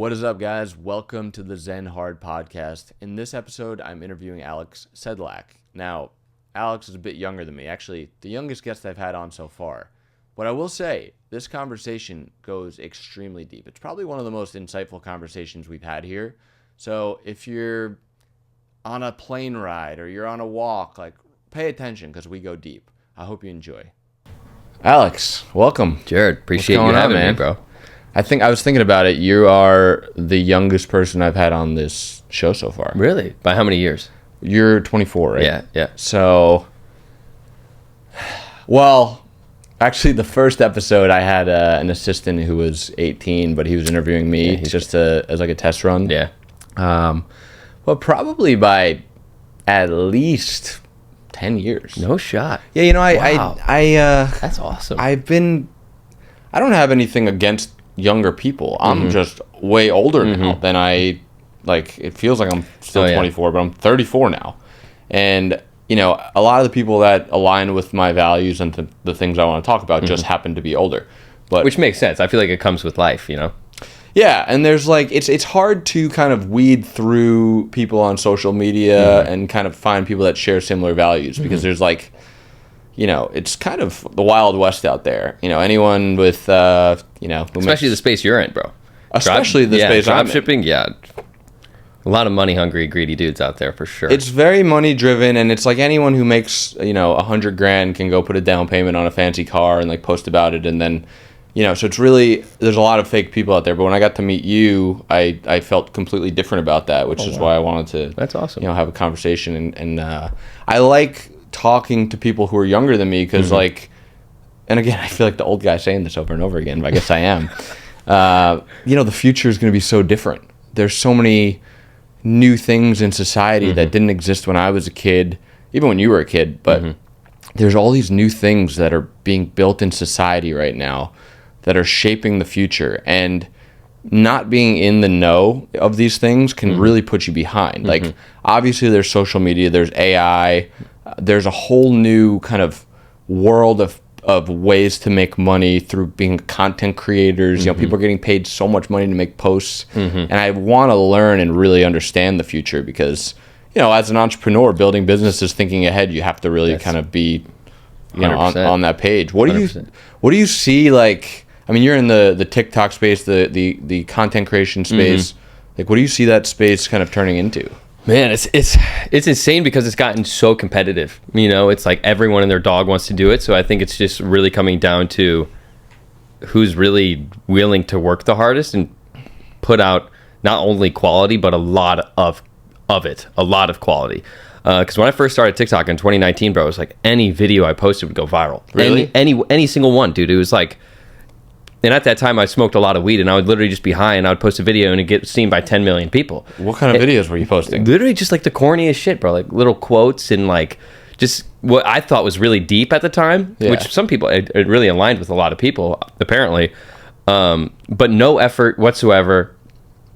What is up, guys? Welcome to the Zen Hard podcast. In this episode, I'm interviewing Alex Sedlak. Now, Alex is a bit younger than me. Actually, the youngest guest I've had on so far. But I will say, this conversation goes extremely deep. It's probably one of the most insightful conversations we've had here. So if you're on a plane ride or you're on a walk, pay attention because we go deep. I hope you enjoy. Alex, welcome. Jared, appreciate you having me, bro. I was thinking about it. You are the youngest person I've had on this show so far. Really? By how many years? You're 24, right? Yeah. So, well, actually, the first episode I had an assistant who was 18, but he was interviewing me as like a test run. Yeah. But probably by at least 10 years. No shot. Yeah, Wow. I That's awesome. I don't have anything against younger people. I'm just way older now than it feels like I'm still 24, but I'm 34 now. And, a lot of the people that align with my values and the things I want to talk about just happen to be older. But Which makes sense. I feel like it comes with life, Yeah, and there's it's hard to kind of weed through people on social media and kind of find people that share similar values because there's it's kind of the Wild West out there. Anyone with, Especially the space you're in, bro. Especially the space I'm in. Drop shipping, yeah. A lot of money-hungry, greedy dudes out there for sure. It's very money-driven, and it's like anyone who makes, $100,000 can go put a down payment on a fancy car and, post about it, and then, so it's really, there's a lot of fake people out there. But when I got to meet you, I felt completely different about that, which is why I wanted to, That's awesome. Have a conversation. And I like talking to people who are younger than me because and again, I feel like the old guy saying this over and over again, but I guess I am. The future is going to be so different. There's so many new things in society that didn't exist when I was a kid, even when you were a kid, but there's all these new things that are being built in society right now that are shaping the future, and not being in the know of these things can really put you behind. Obviously there's social media, there's AI, there's a whole new kind of world of ways to make money through being content creators. People are getting paid so much money to make posts, and I want to learn and really understand the future because, as an entrepreneur building businesses, thinking ahead, you have to really kind of be, on that page. What do you see? You're in the TikTok space, the content creation space. What do you see that space kind of turning into? Man, it's insane because it's gotten so competitive. It's like everyone and their dog wants to do it. So I think it's just really coming down to who's really willing to work the hardest and put out not only quality, but a lot of it, a lot of quality. Because when I first started TikTok in 2019, bro, it was like any video I posted would go viral. Really? Any single one, dude. It was like, and at that time, I smoked a lot of weed, and I would literally just be high, and I would post a video, and it'd get seen by 10 million people. What kind of videos were you posting? Literally just the corniest shit, bro. Little quotes and just what I thought was really deep at the time, which some people, it really aligned with a lot of people, apparently. But no effort whatsoever.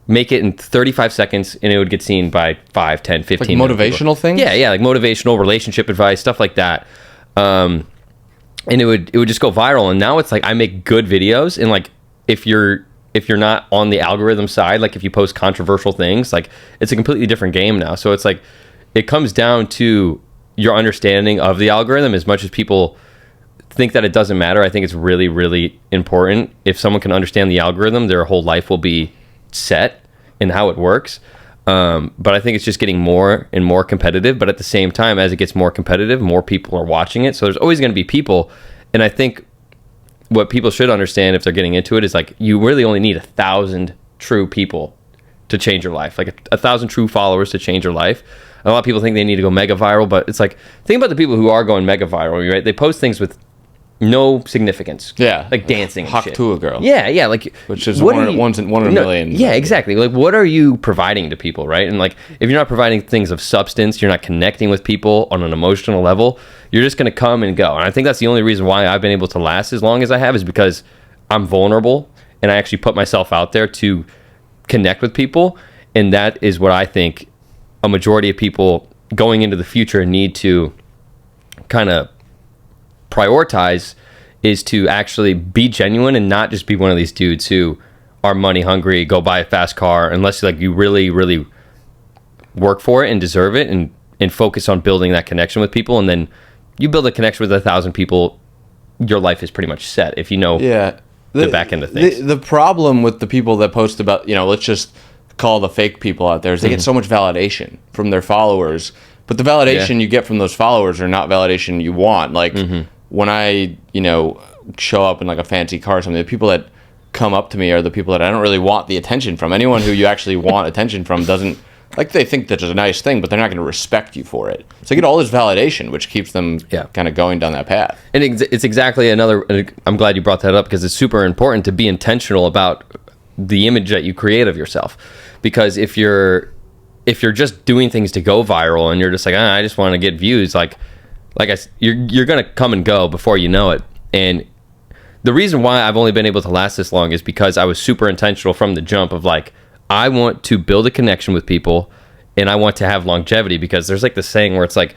Make it in 35 seconds, and it would get seen by 5, 10, 15 motivational things? Yeah, motivational, relationship advice, stuff like that. And it would just go viral. And now it's I make good videos, and if you're not on the algorithm side, if you post controversial things, it's a completely different game now. So it's it comes down to your understanding of the algorithm. As much as people think that it doesn't matter, I think it's really, really important. If someone can understand the algorithm, their whole life will be set in how it works. But I think it's just getting more and more competitive. But at the same time, as it gets more competitive, more people are watching it. So there's always going to be people. And I think what people should understand if they're getting into it is you really only need 1,000 true people to change your life. 1,000 true followers to change your life. A lot of people think they need to go mega viral, but it's think about the people who are going mega viral, right? They post things with no significance. Yeah. Dancing and Hawk shit. to a girl. Yeah. Which is one in a million. Yeah, exactly. What are you providing to people, right? And if you're not providing things of substance, you're not connecting with people on an emotional level, you're just going to come and go. And I think that's the only reason why I've been able to last as long as I have is because I'm vulnerable and I actually put myself out there to connect with people. And that is what I think a majority of people going into the future need to kind of prioritize, is to actually be genuine and not just be one of these dudes who are money hungry, go buy a fast car, unless like you really, really work for it and deserve it, and focus on building that connection with people. And then you build a connection with 1,000 people, your life is pretty much set if you know the back end of things. The problem with the people that post about, let's just call the fake people out there, is they get so much validation from their followers. But the validation you get from those followers are not validation you want. Like when I, show up in like a fancy car or something, the people that come up to me are the people that I don't really want the attention from. Anyone who you actually want attention from doesn't, like, they think that's a nice thing, but they're not going to respect you for it. So they get all this validation, which keeps them kind of going down that path. And it's exactly I'm glad you brought that up, because it's super important to be intentional about the image that you create of yourself. Because if you're just doing things to go viral and you're just like, I just want to get views, you're going to come and go before you know it. And the reason why I've only been able to last this long is because I was super intentional from the jump of like, I want to build a connection with people and I want to have longevity, because there's like this saying where it's like,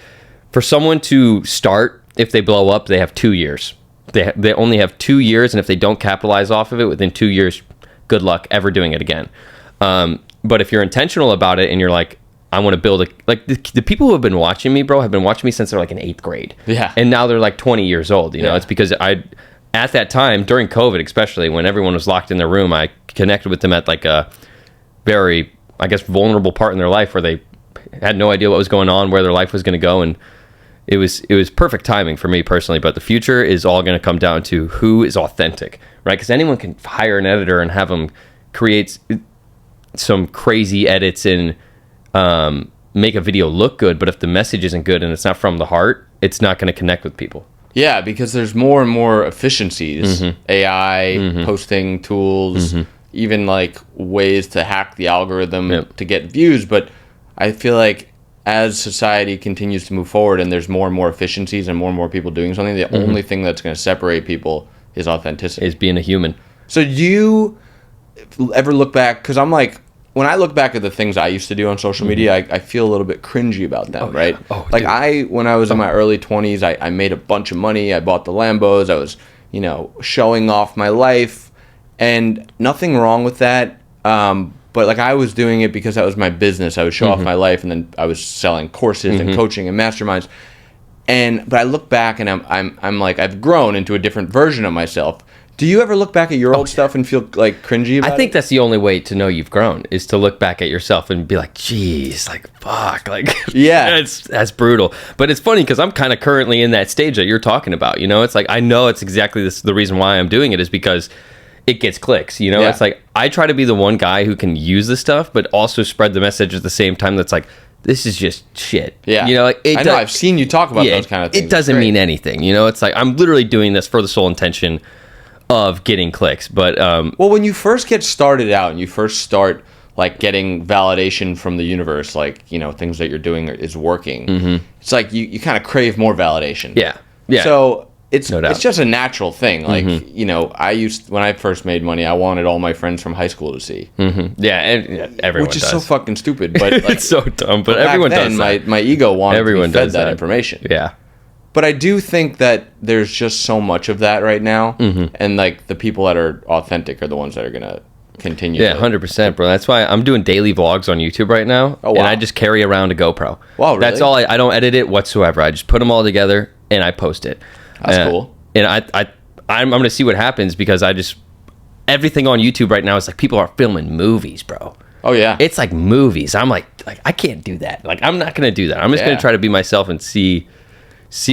for someone to start, if they blow up, they have 2 years. They only have 2 years, and if they don't capitalize off of it within 2 years, good luck ever doing it again. But if you're intentional about it and you're like, I want to build the people who have been watching me, bro, have been watching me since they're like in 8th grade. Yeah. And now they're like 20 years old. It's because at that time, during COVID, especially when everyone was locked in their room, I connected with them at like a very, I guess, vulnerable part in their life where they had no idea what was going on, where their life was going to go. And it was perfect timing for me personally. But the future is all going to come down to who is authentic, right? Because anyone can hire an editor and have them create some crazy edits and make a video look good. But if the message isn't good and it's not from the heart, it's not going to connect with people. Yeah, because there's more and more efficiencies, AI, posting tools, even like ways to hack the algorithm to get views. But I feel like as society continues to move forward and there's more and more efficiencies and more people doing something, the only thing that's going to separate people is authenticity. Is being a human. So do you ever look back, because I'm like, when I look back at the things I used to do on social media, I feel a little bit cringy about them, right? Yeah. Oh, like dude. When I was in my early 20s, I made a bunch of money. I bought the Lambos. I was, showing off my life, and nothing wrong with that. But like I was doing it because that was my business. I would show off my life, and then I was selling courses and coaching and masterminds. But I look back and I'm like, I've grown into a different version of myself. Do you ever look back at your old stuff and feel like cringy about it? I think that's the only way to know you've grown, is to look back at yourself and be like, geez, like, fuck. Like, yeah, that's brutal. But it's funny because I'm kind of currently in that stage that you're talking about. It's like, I know it's exactly this. The reason why I'm doing it is because it gets clicks. Yeah. It's like, I try to be the one guy who can use the stuff, but also spread the message at the same time that's like, this is just shit. Yeah. I know, I've seen you talk about those kind of things. It doesn't mean anything. It's like, I'm literally doing this for the sole intention of getting clicks. But well, when you first get started out and you first start like getting validation from the universe, like things that you're doing is working, it's like you kind of crave more validation. Yeah So it's no doubt. It's just a natural thing. Like when I first made money, I wanted all my friends from high school to see. Yeah, and everyone which is does. so fucking stupid, but like, it's so dumb, but everyone back then, does that. My ego wanted Everyone to be fed does that that information. Yeah. But I do think that there's just so much of that right now, and like the people that are authentic are the ones that are gonna continue. Yeah, 100%, bro. That's why I'm doing daily vlogs on YouTube right now, Oh, wow. and I just carry around a GoPro. Wow, really? That's all. I don't edit it whatsoever. I just put them all together and I post it. That's cool. And I'm gonna see what happens, because everything on YouTube right now is like, people are filming movies, bro. Oh yeah, It's like movies. I'm like I can't do that. Like, I'm not gonna do that. I'm just gonna try to be myself and see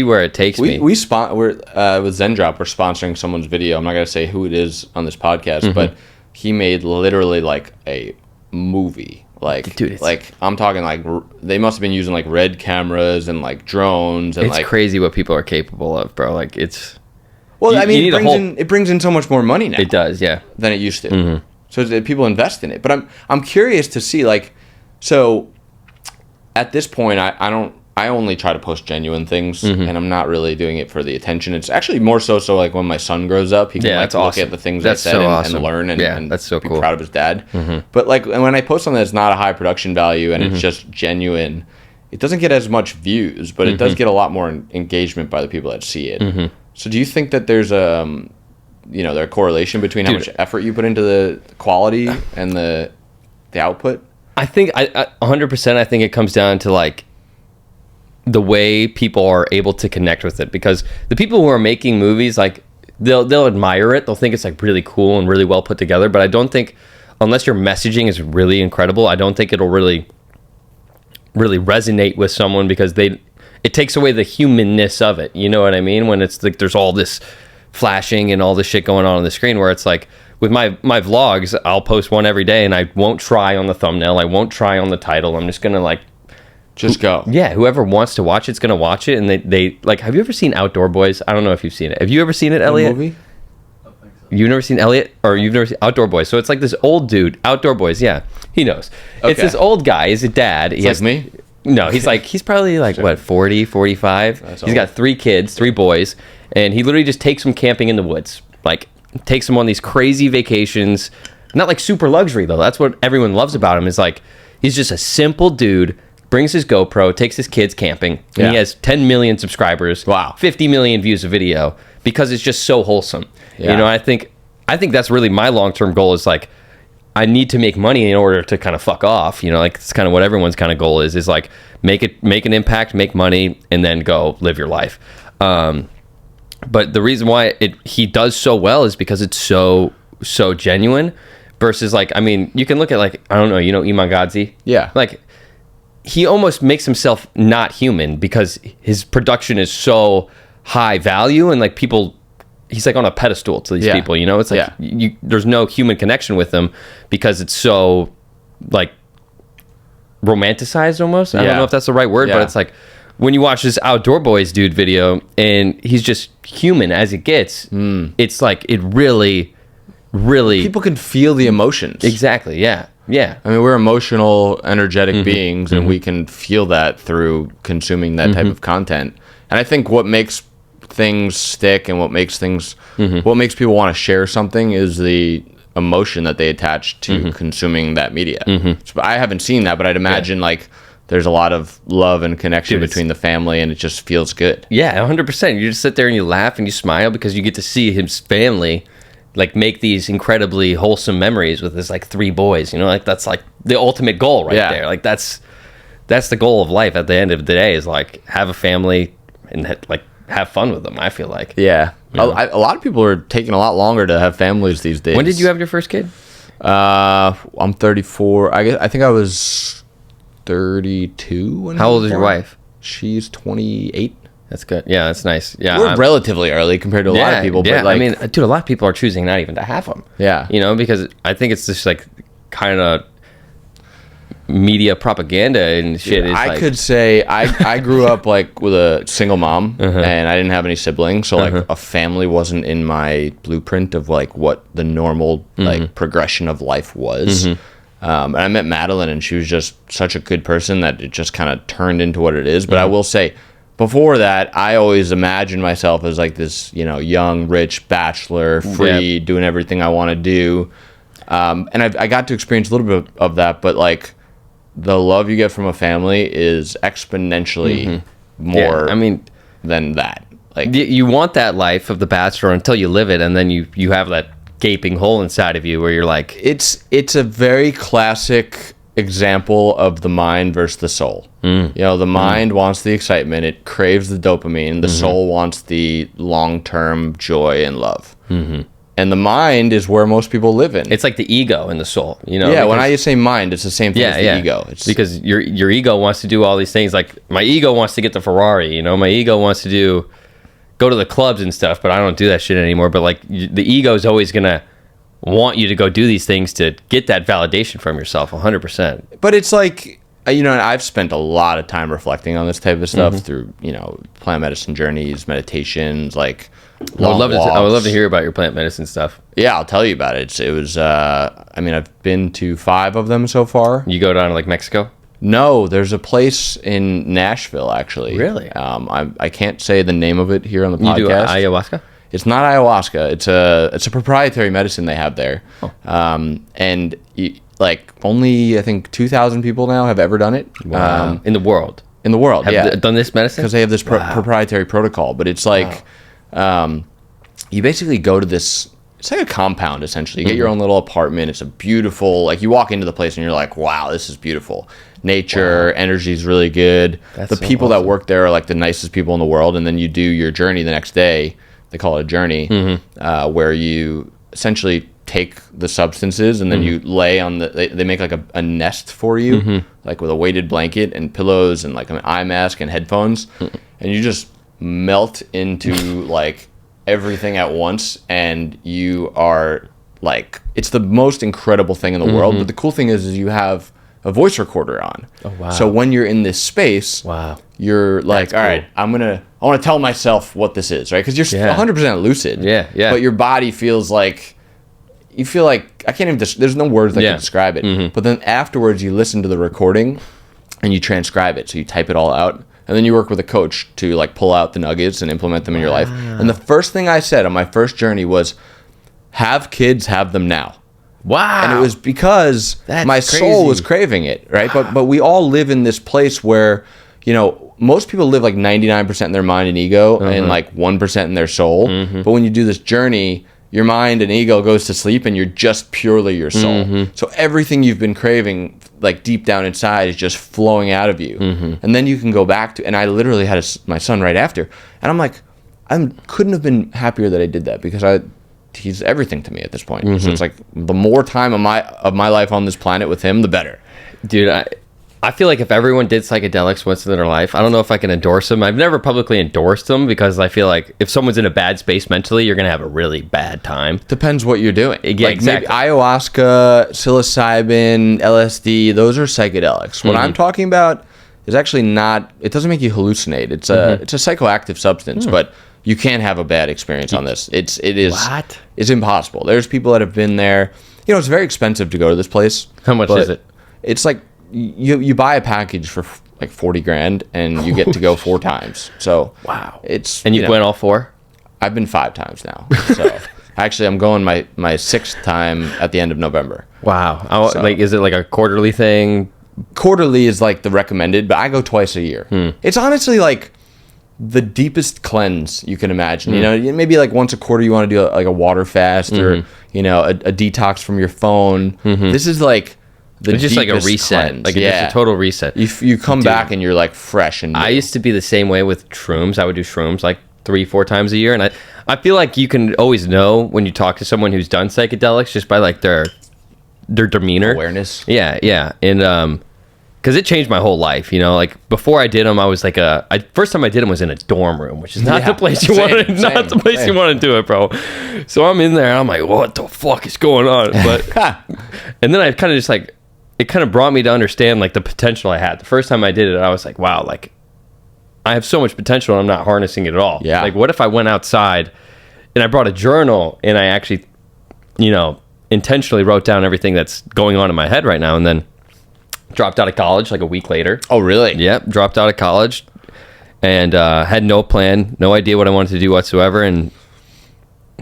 where it takes me. We're with Zendrop. We're sponsoring someone's video. I'm not gonna say who it is on this podcast, but he made literally like a movie. Like, dude, like I'm talking like they must have been using like red cameras and like drones and it's like crazy what people are capable of, bro. Like, it's it brings in so much more money now. It does, yeah, than it used to. So that people invest in it. But I'm curious to see, like, so at this point I only try to post genuine things, and I'm not really doing it for the attention. It's actually more so like when my son grows up, he can look awesome. at the things That's I said so and awesome. learn and that's so be cool. proud of his dad. But like when I post something that's not a high production value and it's just genuine, it doesn't get as much views, but it does get a lot more engagement by the people that see it. So do you think that there's their correlation between how Dude. much effort you put into the quality and the output? I think I 100%. I think it comes down to like the way people are able to connect with it, because the people who are making movies, like they'll admire it, they'll think it's like really cool and really well put together, but I don't think, unless your messaging is really incredible, I don't think it'll really resonate with someone, because it takes away the humanness of it. You know what I mean? When it's like there's all this flashing and all this shit going on the screen, where it's like with my vlogs, I'll post one every day and I won't try on the thumbnail, I won't try on the title. I'm just gonna like just go. Yeah, whoever wants to watch it's gonna watch it. And they like, have you ever seen Outdoor Boys? I don't know if you've seen it. Have you ever seen it, Elliot? Movie? You've never seen Elliot, or you've never seen Outdoor Boys? So it's like this old dude, Outdoor Boys. Yeah, he knows. Okay. It's this old guy. He's a dad. He has me? No, he's probably like, what, 40, 45? He's got 3 kids, 3 boys, and he literally just takes them camping in the woods. Like, takes them on these crazy vacations. Not like super luxury, though. That's what everyone loves about him, is like, he's just a simple dude, brings his GoPro, takes his kids camping, and he has 10 million subscribers. Wow. 50 million views a video, because it's just so wholesome. Yeah. You know, I think that's really my long-term goal, is like, I need to make money in order to kind of fuck off. You know, like, it's kind of what everyone's kind of goal is like, make an impact, make money, and then go live your life. But the reason why he does so well is because it's so genuine, versus like, I mean, you can look at like, I don't know, Iman Gadzi? Yeah. Like, he almost makes himself not human, because his production is so high value, and like he's like on a pedestal to these people, it's like there's no human connection with them, because it's so like romanticized almost. I don't know if that's the right word, but it's like when you watch this Outdoor Boys dude video and he's just human as it gets, it's like it really people can feel the emotions. Exactly. Yeah. I mean, we're emotional, energetic beings, and we can feel that through consuming that type of content. And I think what makes things stick, and what makes people want to share something, is the emotion that they attach to consuming that media. So I haven't seen that, but I'd imagine like there's a lot of love and connection between the family, and it just feels good. Yeah, 100%. You just sit there and you laugh and you smile, because you get to see his family like make these incredibly wholesome memories with his like 3 boys. Like, that's like the ultimate goal right there. Like, that's the goal of life at the end of the day, is like have a family and like have fun with them, I feel like. Yeah. A lot of people are taking a lot longer to have families these days. When did you have your first kid? I'm 34. I think I was 32 when How old is your wife? She's 28. That's good. Yeah, that's nice. Yeah, we're relatively early compared to a lot of people. Yeah, but like, I mean, dude, a lot of people are choosing not even to have them. Yeah. Because I think it's just like kind of media propaganda and shit. I could say I grew up like with a single mom, and I didn't have any siblings, so like a family wasn't in my blueprint of like what the normal like progression of life was. And I met Madeline, and she was just such a good person that it just kind of turned into what it is. But I will say, before that, I always imagined myself as like this, young, rich bachelor, free, doing everything I want to do. And I got to experience a little bit of that, but like the love you get from a family is exponentially more than that. Like, you want that life of the bachelor until you live it, and then you have that gaping hole inside of you where you're like... It's a very classic example of the mind versus the soul. The mind wants the excitement, it craves the dopamine. The soul wants the long-term joy and love. And the mind is where most people live in. It's like the ego and the soul, Yeah, when I say mind, it's the same thing as the ego. It's because your ego wants to do all these things. Like, my ego wants to get the Ferrari, my ego wants to go to the clubs and stuff, but I don't do that shit anymore. But like, the ego is always gonna want you to go do these things to get that validation from yourself, 100%. But it's like, I've spent a lot of time reflecting on this type of stuff through, plant medicine journeys, meditations, like I would love to hear about your plant medicine stuff. Yeah, I'll tell you about it. It was, I've been to 5 of them so far. You go down to like Mexico? No, there's a place in Nashville, actually. Really? I can't say the name of it here on the podcast. You do ayahuasca? It's not ayahuasca. It's a proprietary medicine they have there. And only I think 2,000 people now have ever done it. Wow. In the world. In the world, have done this medicine? Because they have this proprietary protocol. But it's like, you basically go to this it's like a compound essentially. You get your own little apartment. It's a beautiful, like you walk into the place and you're like, wow, this is beautiful. Nature, energy is really good. That's the so people that awesome. work there are like the nicest people in the world. And then you do your journey the next day. They call it a journey, where you essentially take the substances and then you lay on they make like a nest for you, like with a weighted blanket and pillows and like an eye mask and headphones, and you just melt into like everything at once, and you are like, it's the most incredible thing in the world. But the cool thing is you have a voice recorder on. Oh, wow. So when you're in this space, Wow. you're like, That's all cool. right, I want to tell myself what this is, right? Because you're Yeah. 100% lucid. Yeah, yeah. But your body feels like, you feel like, I can't even, there's no words that Yeah. can describe it. But then afterwards you listen to the recording and you transcribe it. So you type it all out. And then you work with a coach to like pull out the nuggets and implement them in your life. And the first thing I said on my first journey was, have kids, have them now. Wow. And it was because That's my soul crazy. was craving it, right? But we all live in this place where, you know, most people live like 99% in their mind and ego and like 1% in their soul. But when you do this journey, your mind and ego goes to sleep and you're just purely your soul. So everything you've been craving, like deep down inside, is just flowing out of you. And then you can go back to, and I literally had my son right after. And I'm like, I couldn't have been happier that I did that, because he's everything to me at this point. So it's like the more time of my life on this planet with him, the better. Dude, I feel like if everyone did psychedelics once in their life, I don't know if I can endorse them. I've never publicly endorsed them, because I feel like if someone's in a bad space mentally, you're going to have a really bad time. Depends what you're doing. Yeah, like exactly. maybe ayahuasca, psilocybin, LSD, those are psychedelics. What I'm talking about is actually not, it doesn't make you hallucinate. It's a psychoactive substance, but you can't have a bad experience on this. It is What? It's impossible. There's people that have been there. You know, it's very expensive to go to this place. How much but is it? It's like you buy a package for like 40 grand and you get to go 4 times. So Wow. it's, And you know, went all 4? I've been 5 times now. So actually I'm going my 6th time at the end of November. Wow. So- Like, is it like a quarterly thing? Quarterly is like the recommended, but I go twice a year. It's honestly like the deepest cleanse you can imagine. You know, maybe like once a quarter you want to do like a water fast or, you know, a detox from your phone. This is like the It's just like a deepest reset. cleanse. Like, yeah. it's a total reset. You come back and you're like fresh and new. I used to be the same way with shrooms. I would do shrooms like 3-4 times a year, and I feel like you can always know when you talk to someone who's done psychedelics just by like their demeanor, awareness. Yeah, and because it changed my whole life. You know, like before I did them, I was like first time I did them was in a dorm room, which is not Yeah, the place you same, want to, not the place you same. want to do it, bro. So I'm in there, and I'm like, what the fuck is going on? But and then I kind of just like, it kind of brought me to understand like the potential I had. The first time I did it, I was like, wow, like I have so much potential and I'm not harnessing it at all. Yeah. Like, what if I went outside and I brought a journal and I actually, you know, intentionally wrote down everything that's going on in my head right now, and then dropped out of college like a week later. Oh, really? Yep, dropped out of college and had no plan, no idea what I wanted to do whatsoever, and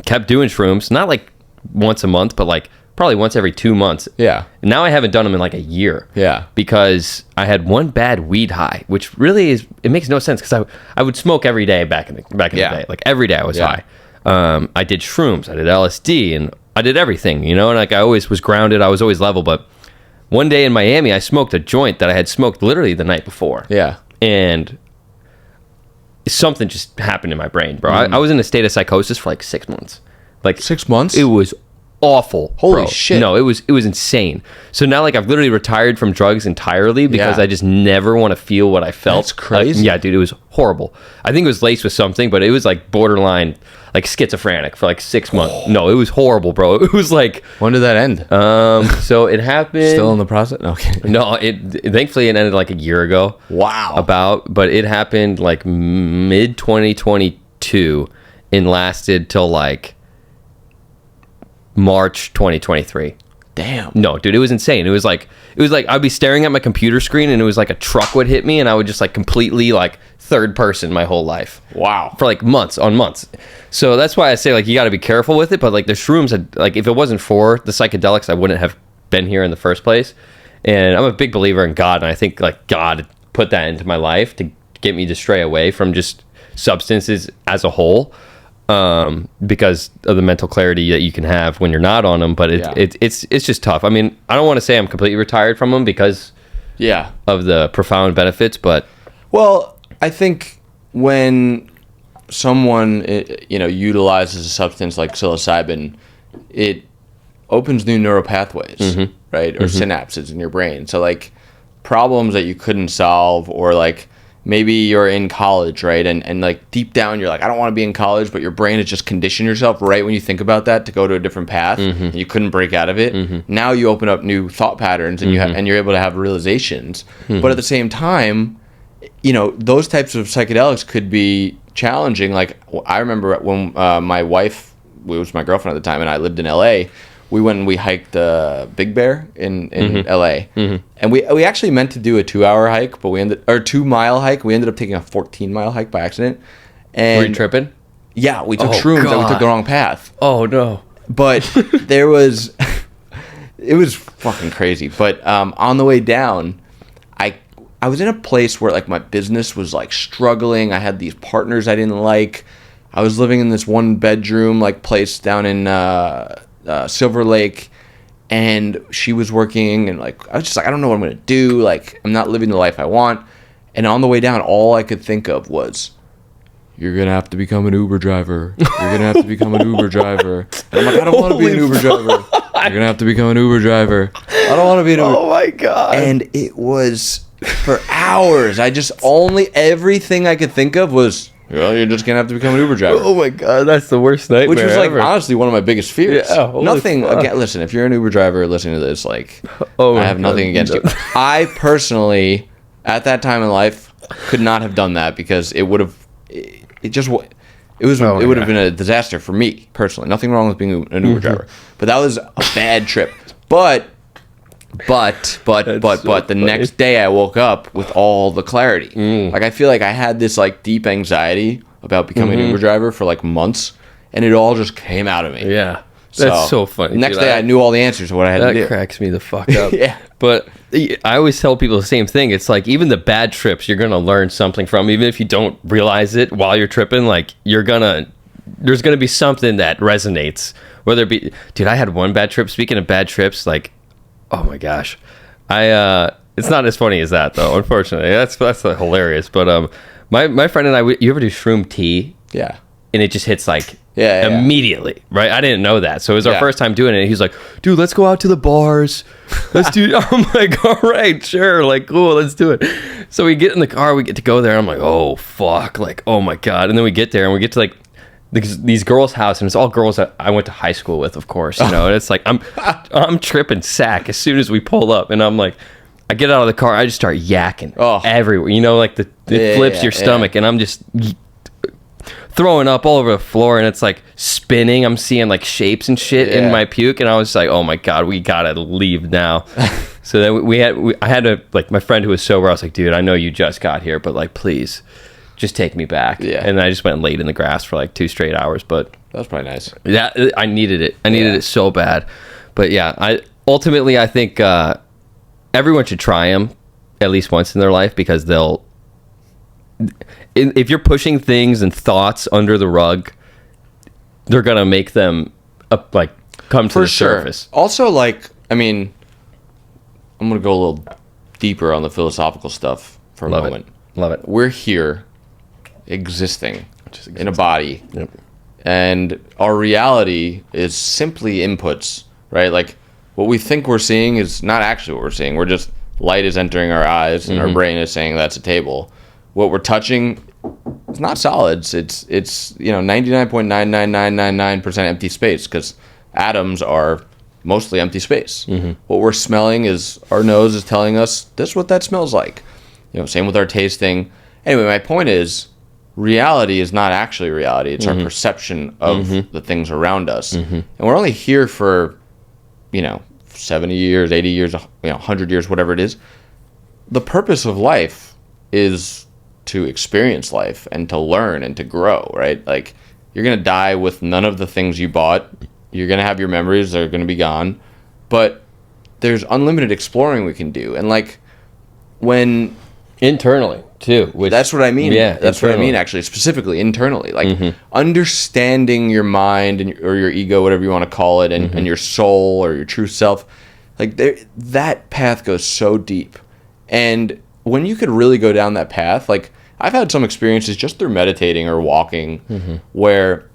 kept doing shrooms, not like once a month, but like probably once every 2 months. Yeah. And now I haven't done them in like a year. Yeah. Because I had one bad weed high, which really is, it makes no sense, because I would smoke every day back in the day. Like every day I was Yeah. high. I did shrooms, I did LSD, and I did everything, you know, and like I always was grounded, I was always level. But one day in Miami, I smoked a joint that I had smoked literally the night before. Yeah. And something just happened in my brain, bro. I was in a state of psychosis for like 6 months. Like 6 months? It was awful. Holy bro. shit. No, it was insane. So now like I've literally retired from drugs entirely because Yeah. I just never want to feel what I felt. That's crazy. Yeah, dude, it was horrible. I think it was laced with something, but it was like borderline like schizophrenic for like 6 months. No, it was horrible, bro. It was like When did that end? so it happened. Still in the process? Okay. No, thankfully it ended like a year ago. Wow. But it happened like mid 2022 and lasted till like March 2023. Damn. No, dude, it was insane. It was like I'd be staring at my computer screen and it was like a truck would hit me and I would just like completely like third person my whole life. Wow. For like months on months. So that's why I say like you got to be careful with it, but like the shrooms had, like if it wasn't for the psychedelics I wouldn't have been here in the first place. And I'm a big believer in God, and I think like God put that into my life to get me to stray away from just substances as a whole. because of the mental clarity that you can have when you're not on them. But it's just tough. I mean, I don't want to say I'm completely retired from them because of the profound benefits, but well, I think when someone utilizes a substance like psilocybin, it opens new neural pathways, right, or synapses in your brain. So like problems that you couldn't solve, or like maybe you're in college, right, and like deep down you're like, I don't want to be in college, but your brain has just conditioned yourself right when you think about that to go to a different path, and you couldn't break out of it. Now you open up new thought patterns, and you're able to have realizations. But at the same time, those types of psychedelics could be challenging. Like I remember when my wife, who was my girlfriend at the time, and I lived in LA, we went and we hiked Big Bear in LA, and we actually meant to do a 2-hour hike, but 2-mile hike. We ended up taking a 14-mile hike by accident. And were you tripping? Yeah, we took shrooms and we took the wrong path. Oh no! But there was, it was fucking crazy. But on the way down, I was in a place where like my business was like struggling. I had these partners I didn't like. I was living in this 1-bedroom like place down in Silver Lake, and she was working, and like I was just like, I don't know what I'm gonna do. Like I'm not living the life I want. And on the way down, all I could think of was, you're gonna have to become an Uber driver. You're gonna have to become an Uber driver. And I'm like, I don't want to be an Uber driver. You're gonna have to become an Uber driver. I don't want to be an Uber. Oh my god! And it was for hours. Everything I could think of was, well, you're just gonna have to become an Uber driver. Oh my god, that's the worst nightmare. Which was like ever. Honestly one of my biggest fears. Yeah, nothing again. Listen, if you're an Uber driver listeing to this, like, I have nothing against you. I personally, at that time in life, could not have done that because it would have. It would have been a disaster for me personally. Nothing wrong with being an Uber driver, but that was a bad trip. But the next day I woke up with all the clarity. Like I feel like I had this like deep anxiety about becoming an Uber driver for like months, and it all just came out of me. Yeah. That's so funny. The next day I knew all the answers to what I had to do. That cracks me the fuck up. Yeah. But I always tell people the same thing. It's like even the bad trips you're going to learn something from, even if you don't realize it while you're tripping. Like there's going to be something that resonates. Whether it be, dude, I had one bad trip. Speaking of bad trips, like, oh my gosh. It's not as funny as that though, unfortunately. That's hilarious. But my friend and I, you ever do shroom tea? Yeah. And it just hits like immediately, right? I didn't know that. So it was our first time doing it. He's like, dude, let's go out to the bars. Let's do I'm like, all right, sure. Like, cool, let's do it. So we get in the car, we get to go there. I'm like, oh, fuck. Like, oh my God. And then we get there and we get to like these girls' house, and it's all girls that I went to high school with, of course, and it's like, I'm tripping sack as soon as we pull up. And I'm like, I get out of the car, I just start yakking everywhere. Like it flips your stomach, and I'm just throwing up all over the floor, and it's like spinning. I'm seeing like shapes and shit in my puke, and I was like, oh my God, we gotta leave now. So then I had to, like, my friend who was sober, I was like, dude, I know you just got here, but like, please just take me back. And I just went and laid in the grass for like 2 straight hours. But that was probably nice. Yeah, I needed it. I needed it so bad. But yeah, I think everyone should try them at least once in their life, because if you're pushing things and thoughts under the rug, they're gonna make them come to the surface. Also, like, I mean, I'm gonna go a little deeper on the philosophical stuff for a moment. Love it. We're here, existing in a body, and our reality is simply inputs, right? Like, what we think we're seeing is not actually what we're seeing. We're just, light is entering our eyes, and our brain is saying that's a table. What we're touching, it's not solids. It's 99.99999% empty space, because atoms are mostly empty space. What we're smelling is, our nose is telling us this is what that smells like. Same with our tasting. Anyway, my point is, reality is not actually reality. It's our perception of the things around us. And we're only here for 70 years, 80 years, 100 years, whatever it is. The purpose of life is to experience life and to learn and to grow, right? Like, you're going to die with none of the things you bought. You're going to have your memories. They're going to be gone. But there's unlimited exploring we can do. And like, when Internally too. Which, that's what I mean. Yeah, that's internally. what I mean. Actually, specifically internally, like understanding your mind or your ego, whatever you want to call it, and your soul or your true self. Like that path goes so deep, and when you could really go down that path, like I've had some experiences just through meditating or walking, where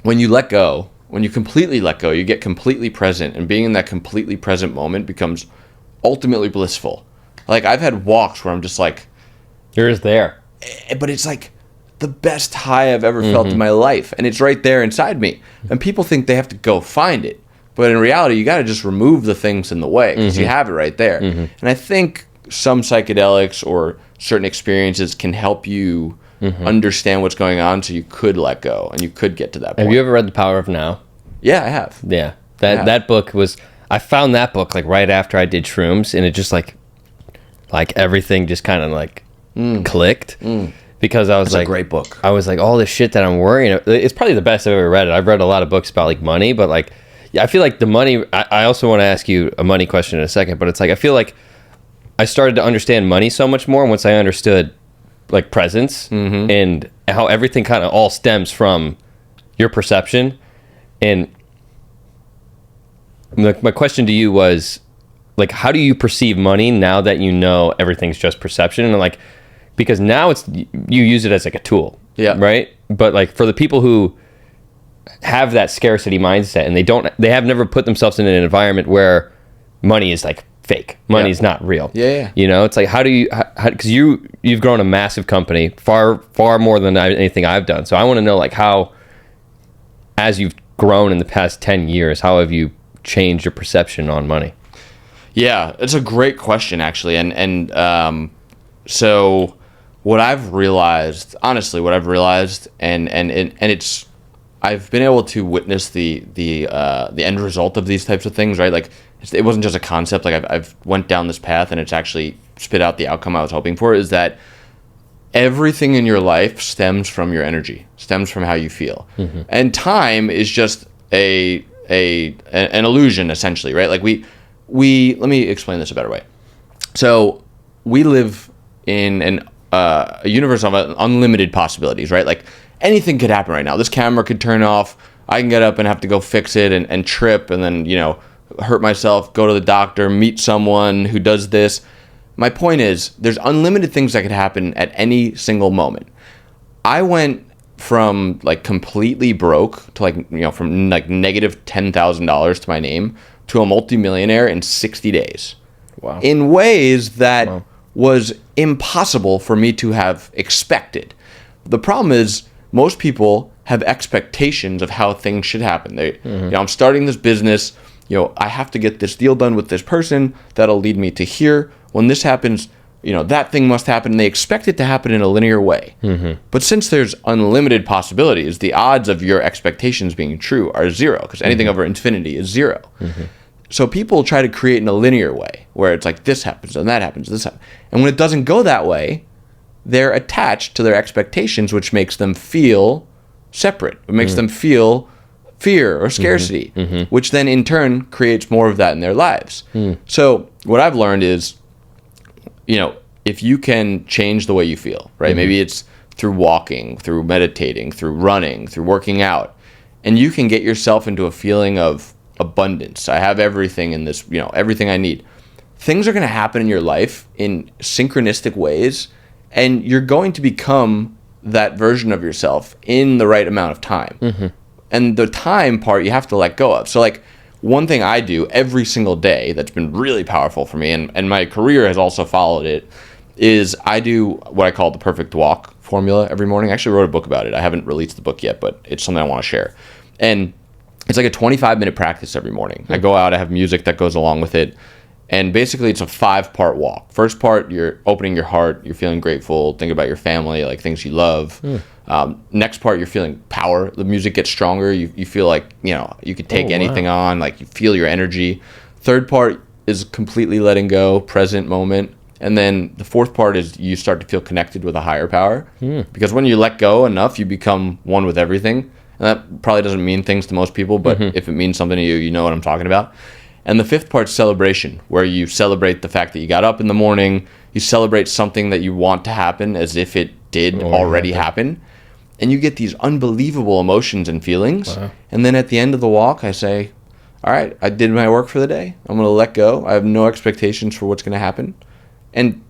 when you let go, when you completely let go, you get completely present, and being in that completely present moment becomes ultimately blissful. Like I've had walks where I'm just like, you're just there, but it's like the best high I've ever felt in my life, and it's right there inside me. And people think they have to go find it, but in reality, you got to just remove the things in the way because you have it right there. And I think some psychedelics or certain experiences can help you understand what's going on, so you could let go and you could get to that point. Have you ever read The Power of Now? Yeah, I have. Yeah, that book was. I found that book like right after I did shrooms, and it just like everything just kind of like clicked because I was It's a great book. I was like, all this shit that I'm worrying. It's probably the best I've ever read. I've read a lot of books about like money, but like, I feel like the money. I also want to ask you a money question in a second, but it's like I feel like I started to understand money so much more once I understood like presence and how everything kind of all stems from your perception. And my question to you was like, how do you perceive money now that you know everything's just perception? And like, because now you use it as like a tool, right? But like for the people who have that scarcity mindset and they have never put themselves in an environment where money is like fake, money's not real. You know, it's like, how do you, because you've grown a massive company, far more than anything I've done. So I want to know like how, as you've grown in the past 10 years, how have you changed your perception on money? Yeah, it's a great question actually, and so what I've realized, honestly, and it's, I've been able to witness the end result of these types of things, right? Like it wasn't just a concept. Like I've went down this path and it's actually spit out the outcome I was hoping for. Is that everything in your life stems from your energy, stems from how you feel, and time is just an illusion essentially, right? Like we let me explain this a better way. So we live in a universe of unlimited possibilities, right? Like anything could happen right now. This camera could turn off. I can get up and have to go fix it and trip and then, hurt myself, go to the doctor, meet someone who does this. My point is there's unlimited things that could happen at any single moment. I went from like completely broke to like, from like negative $10,000 to my name to a multimillionaire in 60 days. Wow. In ways that was impossible for me to have expected. The problem is most people have expectations of how things should happen. They, I'm starting this business, I have to get this deal done with this person. That'll lead me to here. When this happens, that thing must happen. And they expect it to happen in a linear way. But since there's unlimited possibilities, the odds of your expectations being true are zero because anything over infinity is zero. So people try to create in a linear way where it's like this happens and that happens, this happens. And when it doesn't go that way, they're attached to their expectations, which makes them feel separate. It makes them feel fear or scarcity, which then in turn creates more of that in their lives. So what I've learned is, if you can change the way you feel, right? Maybe it's through walking, through meditating, through running, through working out, and you can get yourself into a feeling of abundance. I have everything in this, everything I need. Things are going to happen in your life in synchronistic ways, and you're going to become that version of yourself in the right amount of time. And the time part you have to let go of. So like one thing I do every single day that's been really powerful for me, and my career has also followed it, is I do what I call the perfect walk formula every morning. I actually wrote a book about it. I haven't released the book yet, but it's something I want to share. And it's like a 25-minute practice every morning. I go out, I have music that goes along with it. And basically it's a 5-part walk. First part, you're opening your heart, you're feeling grateful, thinking about your family, like things you love. Next part, you're feeling power. The music gets stronger. You feel like, you could take anything on, like you feel your energy. Third part is completely letting go, present moment. And then the fourth part is you start to feel connected with a higher power. Because when you let go enough, you become one with everything. And that probably doesn't mean things to most people, but if it means something to you, you know what I'm talking about. And the fifth part's celebration, where you celebrate the fact that you got up in the morning, You celebrate something that you want to happen as if it did already happen. And you get these unbelievable emotions and feelings. Wow. And then at the end of the walk, I say, all right, I did my work for the day. I'm going to let go. I have no expectations for what's going to happen. And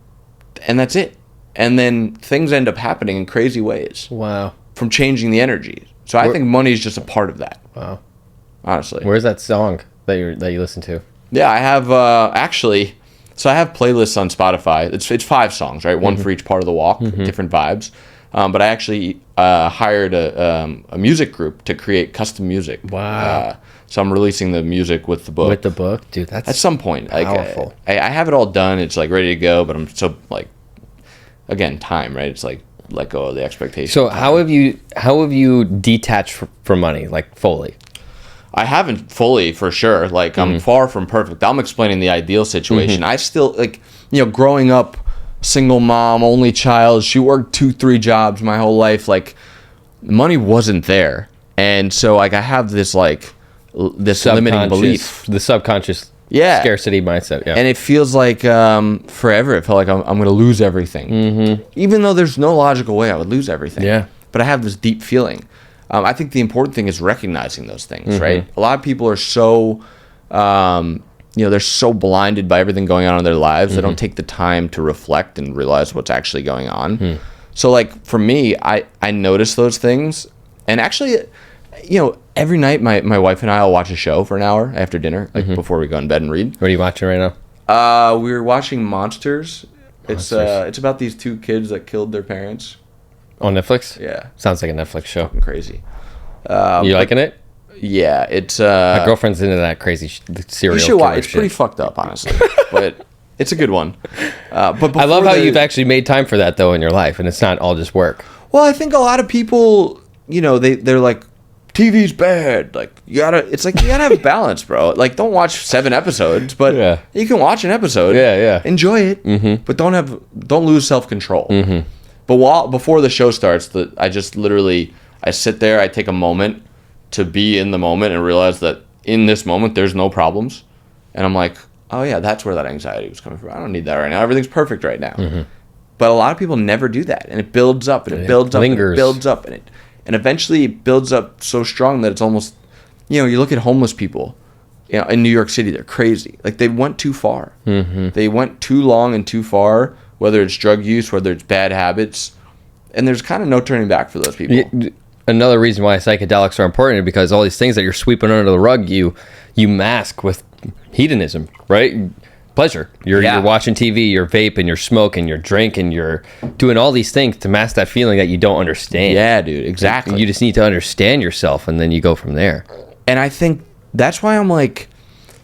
that's it. And then things end up happening in crazy ways. Wow. From changing the energy. So I think money is just a part of that. Wow. Honestly. Where's that song that you listen to? Yeah, I have actually. So I have playlists on Spotify. It's 5 songs, right? One for each part of the walk, different vibes. But I actually hired a music group to create custom music. Wow. So I'm releasing the music with the book. With the book, dude. That's at some point. powerful. I have it all done. It's like ready to go, but I'm so like, again, time, right? It's like let go of the expectation. So how have you detached from money, like fully? I haven't fully, for sure. Like I'm far from perfect. I'm explaining the ideal situation. I still like, growing up, single mom, only child. She worked 2-3 jobs my whole life. Like money wasn't there, and so like I have this like this limiting belief, the subconscious scarcity mindset. Yeah, and it feels like forever. It felt like I'm going to lose everything, even though there's no logical way I would lose everything. Yeah, but I have this deep feeling. I think the important thing is recognizing those things, right? A lot of people are so, they're so blinded by everything going on in their lives. They don't take the time to reflect and realize what's actually going on. So like for me, I notice those things, and actually, every night my wife and I will watch a show for an hour after dinner, like before we go in bed and read. What are you watching right now? We're watching Monsters. It's about these 2 kids that killed their parents. On Netflix? Yeah. Sounds like a Netflix show. Fucking crazy. You liking it? Yeah, it's my girlfriend's into that crazy serial. You should watch. It's pretty fucked up, honestly, but it's a good one. But I love how you've actually made time for that though in your life, and it's not all just work. Well, I think a lot of people, they're like, TV's bad. Like you gotta have balance, bro. Like don't watch 7 episodes, but you can watch an episode. Yeah. Enjoy it, but don't lose self-control. But before the show starts, I sit there, I take a moment to be in the moment and realize that in this moment there's no problems, and I'm like, oh yeah, that's where that anxiety was coming from. I don't need that right now. Everything's perfect right now. But a lot of people never do that, and it builds up and it builds up and it builds up and eventually it builds up so strong that it's almost, you look at homeless people, in New York City, they're crazy. Like they went too far. They went too long and too far, whether it's drug use, whether it's bad habits, and there's kind of no turning back for those people. Another reason why psychedelics are important is because all these things that you're sweeping under the rug, you mask with hedonism, right? Pleasure. You're watching TV, you're vaping, you're smoking, you're drinking, you're doing all these things to mask that feeling that you don't understand. Yeah, dude, exactly. You just need to understand yourself, and then you go from there. And I think that's why I'm like,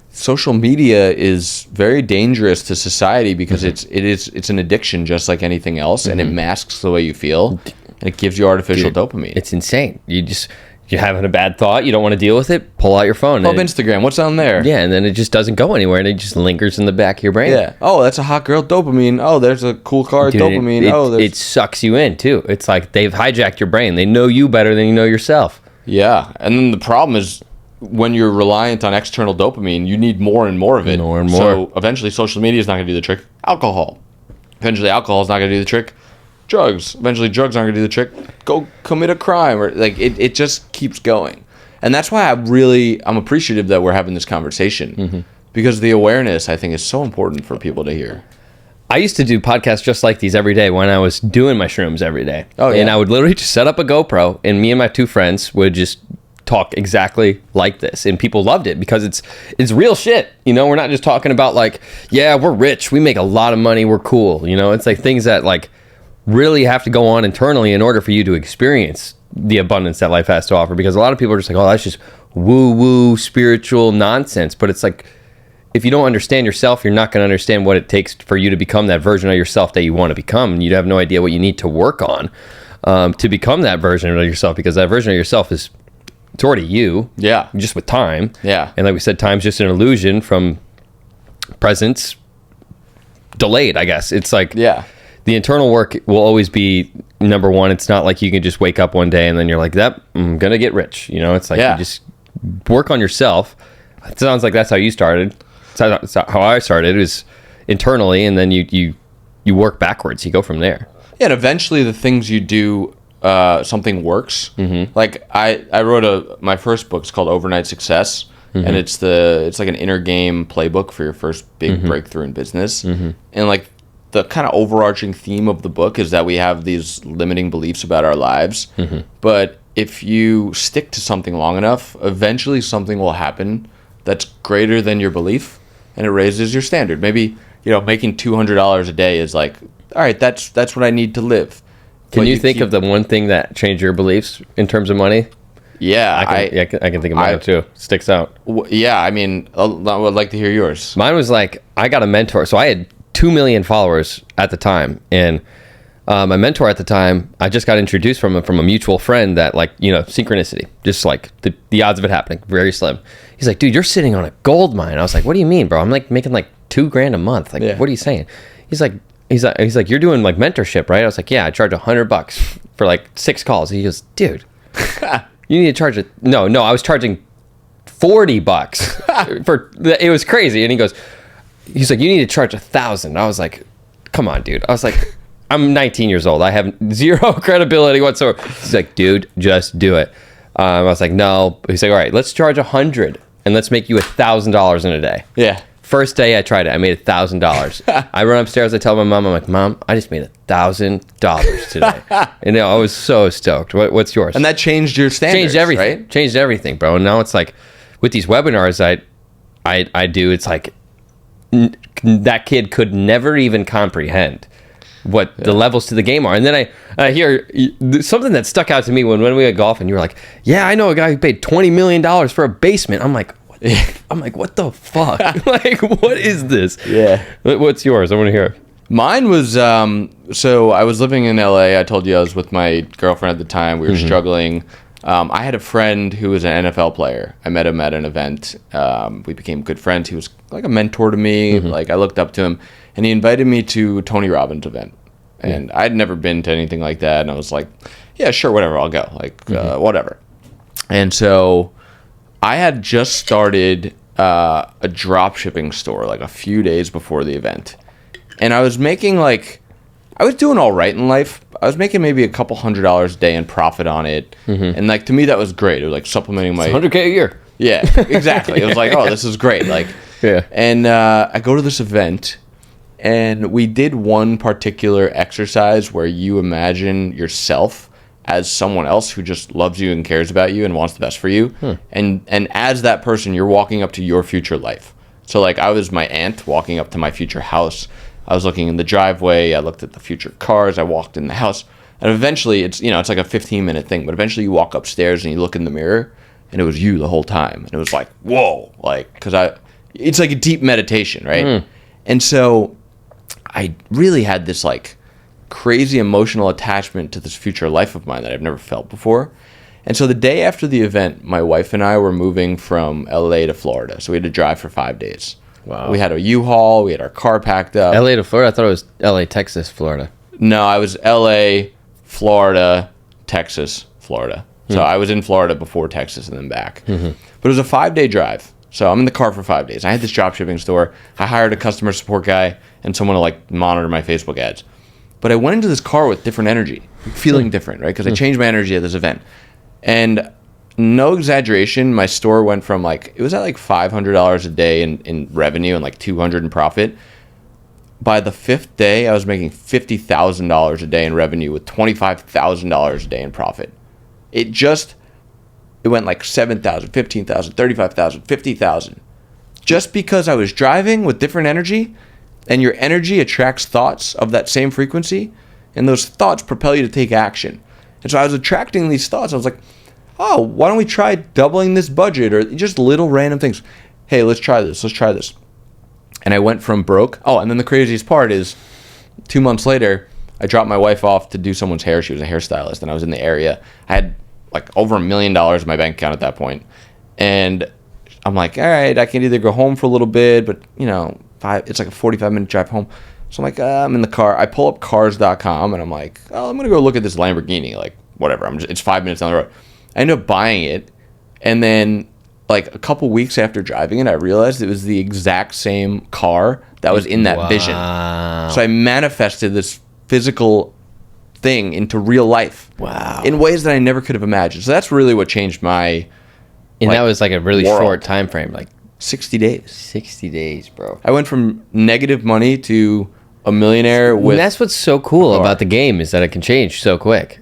social media is very dangerous to society because it's an addiction just like anything else, and it masks the way you feel, and it gives you artificial dopamine. It's insane. You're having a bad thought, you don't want to deal with it, pull out your phone. Pull up Instagram, what's on there? Yeah, and then it just doesn't go anywhere, and it just lingers in the back of your brain. Yeah. Oh, that's a hot girl, dopamine. Oh, there's a cool car, dopamine. It sucks you in, too. It's like they've hijacked your brain. They know you better than you know yourself. Yeah, and then the problem is, when you're reliant on external dopamine, you need more and more of it. More and more. So eventually social media is not going to do the trick. Alcohol. Eventually alcohol is not going to do the trick. Drugs. Eventually drugs aren't going to do the trick. Go commit a crime. Or like it just keeps going. And that's why I'm appreciative that we're having this conversation. Because the awareness, I think, is so important for people to hear. I used to do podcasts just like these every day when I was doing my shrooms every day. Oh, yeah. And I would literally just set up a GoPro, and me and my 2 friends would just talk exactly like this, and people loved it because it's real shit. We're not just talking about like, yeah, we're rich, we make a lot of money, we're cool. It's like things that like really have to go on internally in order for you to experience the abundance that life has to offer, because a lot of people are just like, oh, that's just woo spiritual nonsense. But it's like, if you don't understand yourself, you're not going to understand what it takes for you to become that version of yourself that you want to become, and you'd have no idea what you need to work on to become that version of yourself, because that version of yourself is, it's already you. Yeah. Just with time. Yeah. And like we said, time's just an illusion from presence delayed, I guess. It's like the internal work will always be number one. It's not like you can just wake up one day and then you're like, yep, I'm going to get rich. It's like you just work on yourself. It sounds like that's how you started. That's how I started. It was internally, and then you you work backwards. You go from there. Yeah, and eventually the things you do, something works. Like I wrote my first book. It's called Overnight Success, and it's like an inner game playbook for your first big breakthrough in business. And like the kind of overarching theme of the book is that we have these limiting beliefs about our lives, but if you stick to something long enough, eventually something will happen that's greater than your belief, and it raises your standard. Maybe, making $200 a day is like, all right, that's what I need to live. Can you think of the one thing that changed your beliefs in terms of money? Yeah, I can think of mine too. Sticks out. Yeah, I mean, I would like to hear yours. Mine was like, I got a mentor. So I had 2 million followers at the time, and my mentor at the time, I just got introduced from a mutual friend that, like, synchronicity, just like the odds of it happening, very slim. He's like, dude, you're sitting on a gold mine. I was like, what do you mean, bro? I'm like making like $2,000 a month. Like, what are you saying? He's like, you're doing like mentorship, right? I was like, yeah, I charge $100 for like 6 calls. He goes, dude, you need to charge it. No, I was charging $40 for, it was crazy. And he's like, you need to charge $1,000. I was like, come on, dude. I was like, I'm 19 years old. I have zero credibility whatsoever. He's like, dude, just do it. I was like, no. He's like, all right, let's charge $100 and let's make you $1,000 in a day. Yeah. First day I tried it, I made $1,000. I run upstairs, I tell my mom, I'm like, Mom, I just made $1,000 today. And I was so stoked. What's yours? And that changed your standards, changed everything. Right? Changed everything, bro. And now it's like, with these webinars I do, it's like, that kid could never even comprehend what the levels to the game are. And then I hear something that stuck out to me when we went golfing. You were like, yeah, I know a guy who paid $20 million for a basement. I'm like, what the fuck? Like, what is this? Yeah. What's yours? I want to hear it. Mine was, so I was living in LA. I told you I was with my girlfriend at the time. We were struggling. I had a friend who was an NFL player. I met him at an event. We became good friends. He was like a mentor to me. Like, I looked up to him, and he invited me to Tony Robbins' event. And I'd never been to anything like that. And I was like, yeah, sure, whatever, I'll go. Like, whatever. And so I had just started a drop shipping store like a few days before the event. And I was making I was doing all right in life. I was making maybe a couple $100 a day in profit on it. And like, to me, that was great. It was like supplementing my... It's $100K a year. Yeah, exactly. It was like, oh, this is great. Like, yeah. And I go to this event, and we did one particular exercise where you imagine yourself as someone else who just loves you and cares about you and wants the best for you. And as that person, you're walking up to your future life. So like, I was my aunt walking up to my future house. I was looking in the driveway. I looked at the future cars. I walked in the house. And eventually, it's like a 15-minute thing. But eventually you walk upstairs and you look in the mirror, and it was you the whole time. And it was like, whoa. Like, because it's like a deep meditation, right? And so I really had this like crazy emotional attachment to this future life of mine that I've never felt before. And so the day after the event, my wife and I were moving from LA to Florida. So we had to drive for 5 days. Wow. We had a U-Haul. We had our car packed up. LA to Florida? I thought it was LA, Texas, Florida. No, I was LA, Florida, Texas, Florida. So I was in Florida before Texas and then back. But it was a 5-day drive. So I'm in the car for 5 days. I had this drop shipping store. I hired a customer support guy and someone to like monitor my Facebook ads. But I went into this car with different energy, feeling different, right? Because I changed my energy at this event. And no exaggeration, my store went from it was at like $500 a day in revenue and like $200 in profit. By the 5th day, I was making $50,000 a day in revenue with $25,000 a day in profit. It went like 7,000, 15,000, 35,000, 50,000. Just because I was driving with different energy, and your energy attracts thoughts of that same frequency, and those thoughts propel you to take action. And so I was attracting these thoughts. I was like, oh, why don't we try doubling this budget, or just little random things. Hey, let's try this. And I went from broke. Oh, and then the craziest part is 2 months later, I dropped my wife off to do someone's hair. She was a hairstylist, and I was in the area. I had like over $1 million in my bank account at that point. And I'm like, all right, I can either go home for a little bit, but it's like a 45-minute drive home. So I'm like, I'm in the car. I pull up cars.com, and I'm like, oh, I'm going to go look at this Lamborghini. Like, whatever. It's 5 minutes down the road. I end up buying it, and then like a couple weeks after driving it, I realized it was the exact same car that was in that vision. So I manifested this physical thing into real life. Wow. In ways that I never could have imagined. So that's really what changed my And that was like a really world. short time frame, like 60 days. 60 days, bro. I went from negative money to a millionaire with... And that's what's so cool about the game is that it can change so quick.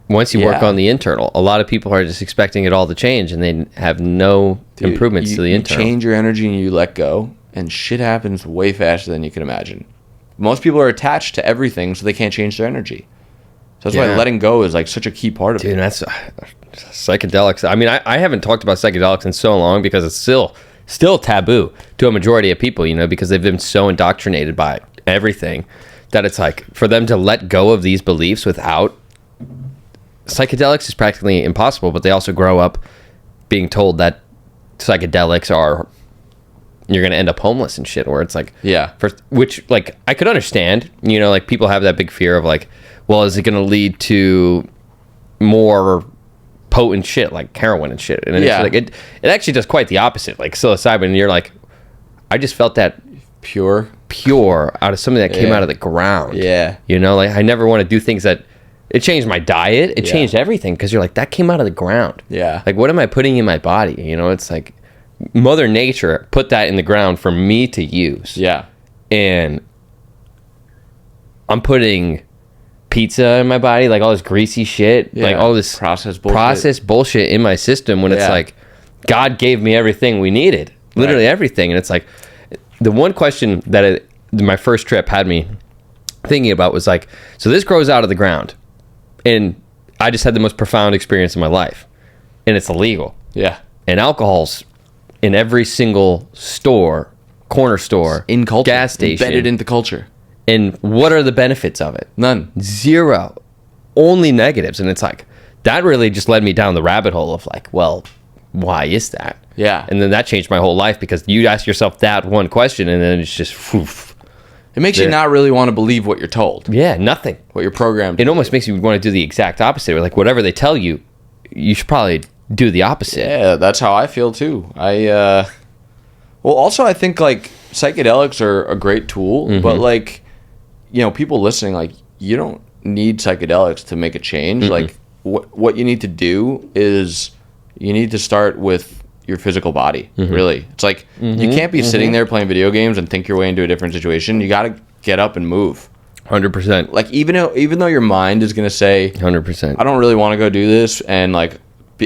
Once you work on the internal. A lot of people are just expecting it all to change and they have no improvements to the internal. You change your energy and you let go, and shit happens way faster than you can imagine. Most people are attached to everything, so they can't change their energy. So that's why letting go is like such a key part of it. Dude, that's psychedelics. I mean, I haven't talked about psychedelics in so long because it's still taboo to a majority of people, you know, because they've been so indoctrinated by everything that it's like for them to let go of these beliefs without psychedelics is practically impossible. But they also grow up being told that psychedelics are you're going to end up homeless and shit, or it's like, which like I could understand, you know, like people have that big fear of like, well, is it going to lead to more potent shit like heroin and shit? And it's like it actually does quite the opposite. Like psilocybin, and you're like, I just felt that pure out of something that came out of the ground. Yeah, you know, like I never want to do things that it changed my diet. It changed everything because you're like, that came out of the ground. Yeah, like what am I putting in my body? You know, it's like Mother Nature put that in the ground for me to use. Yeah, and I'm putting pizza in my body, like all this greasy shit, like all this processed bullshit in my system when it's like God gave me everything we needed, literally everything. And it's like the one question that my first trip had me thinking about was like, so this grows out of the ground and I just had the most profound experience in my life and it's illegal. Yeah. And alcohol's in every single store, corner store, in culture, gas station, embedded into culture. And what are the benefits of it? None. Zero. Only negatives. And it's like, that really just led me down the rabbit hole of like, well, why is that? Yeah. And then that changed my whole life because you ask yourself that one question and then it's just, woof. It makes you not really want to believe what you're told. Yeah, nothing. What you're programmed. It almost makes you want to do the exact opposite. Like whatever they tell you, you should probably do the opposite. Yeah, that's how I feel too. Well, also I think like psychedelics are a great tool, but like, you know, people listening, like, you don't need psychedelics to make a change. Like, what you need to do is you need to start with your physical body, really. It's like, you can't be sitting there playing video games and think your way into a different situation. You got to get up and move. 100%. Like, even though your mind is going to say, 100%, I don't really want to go do this, and like,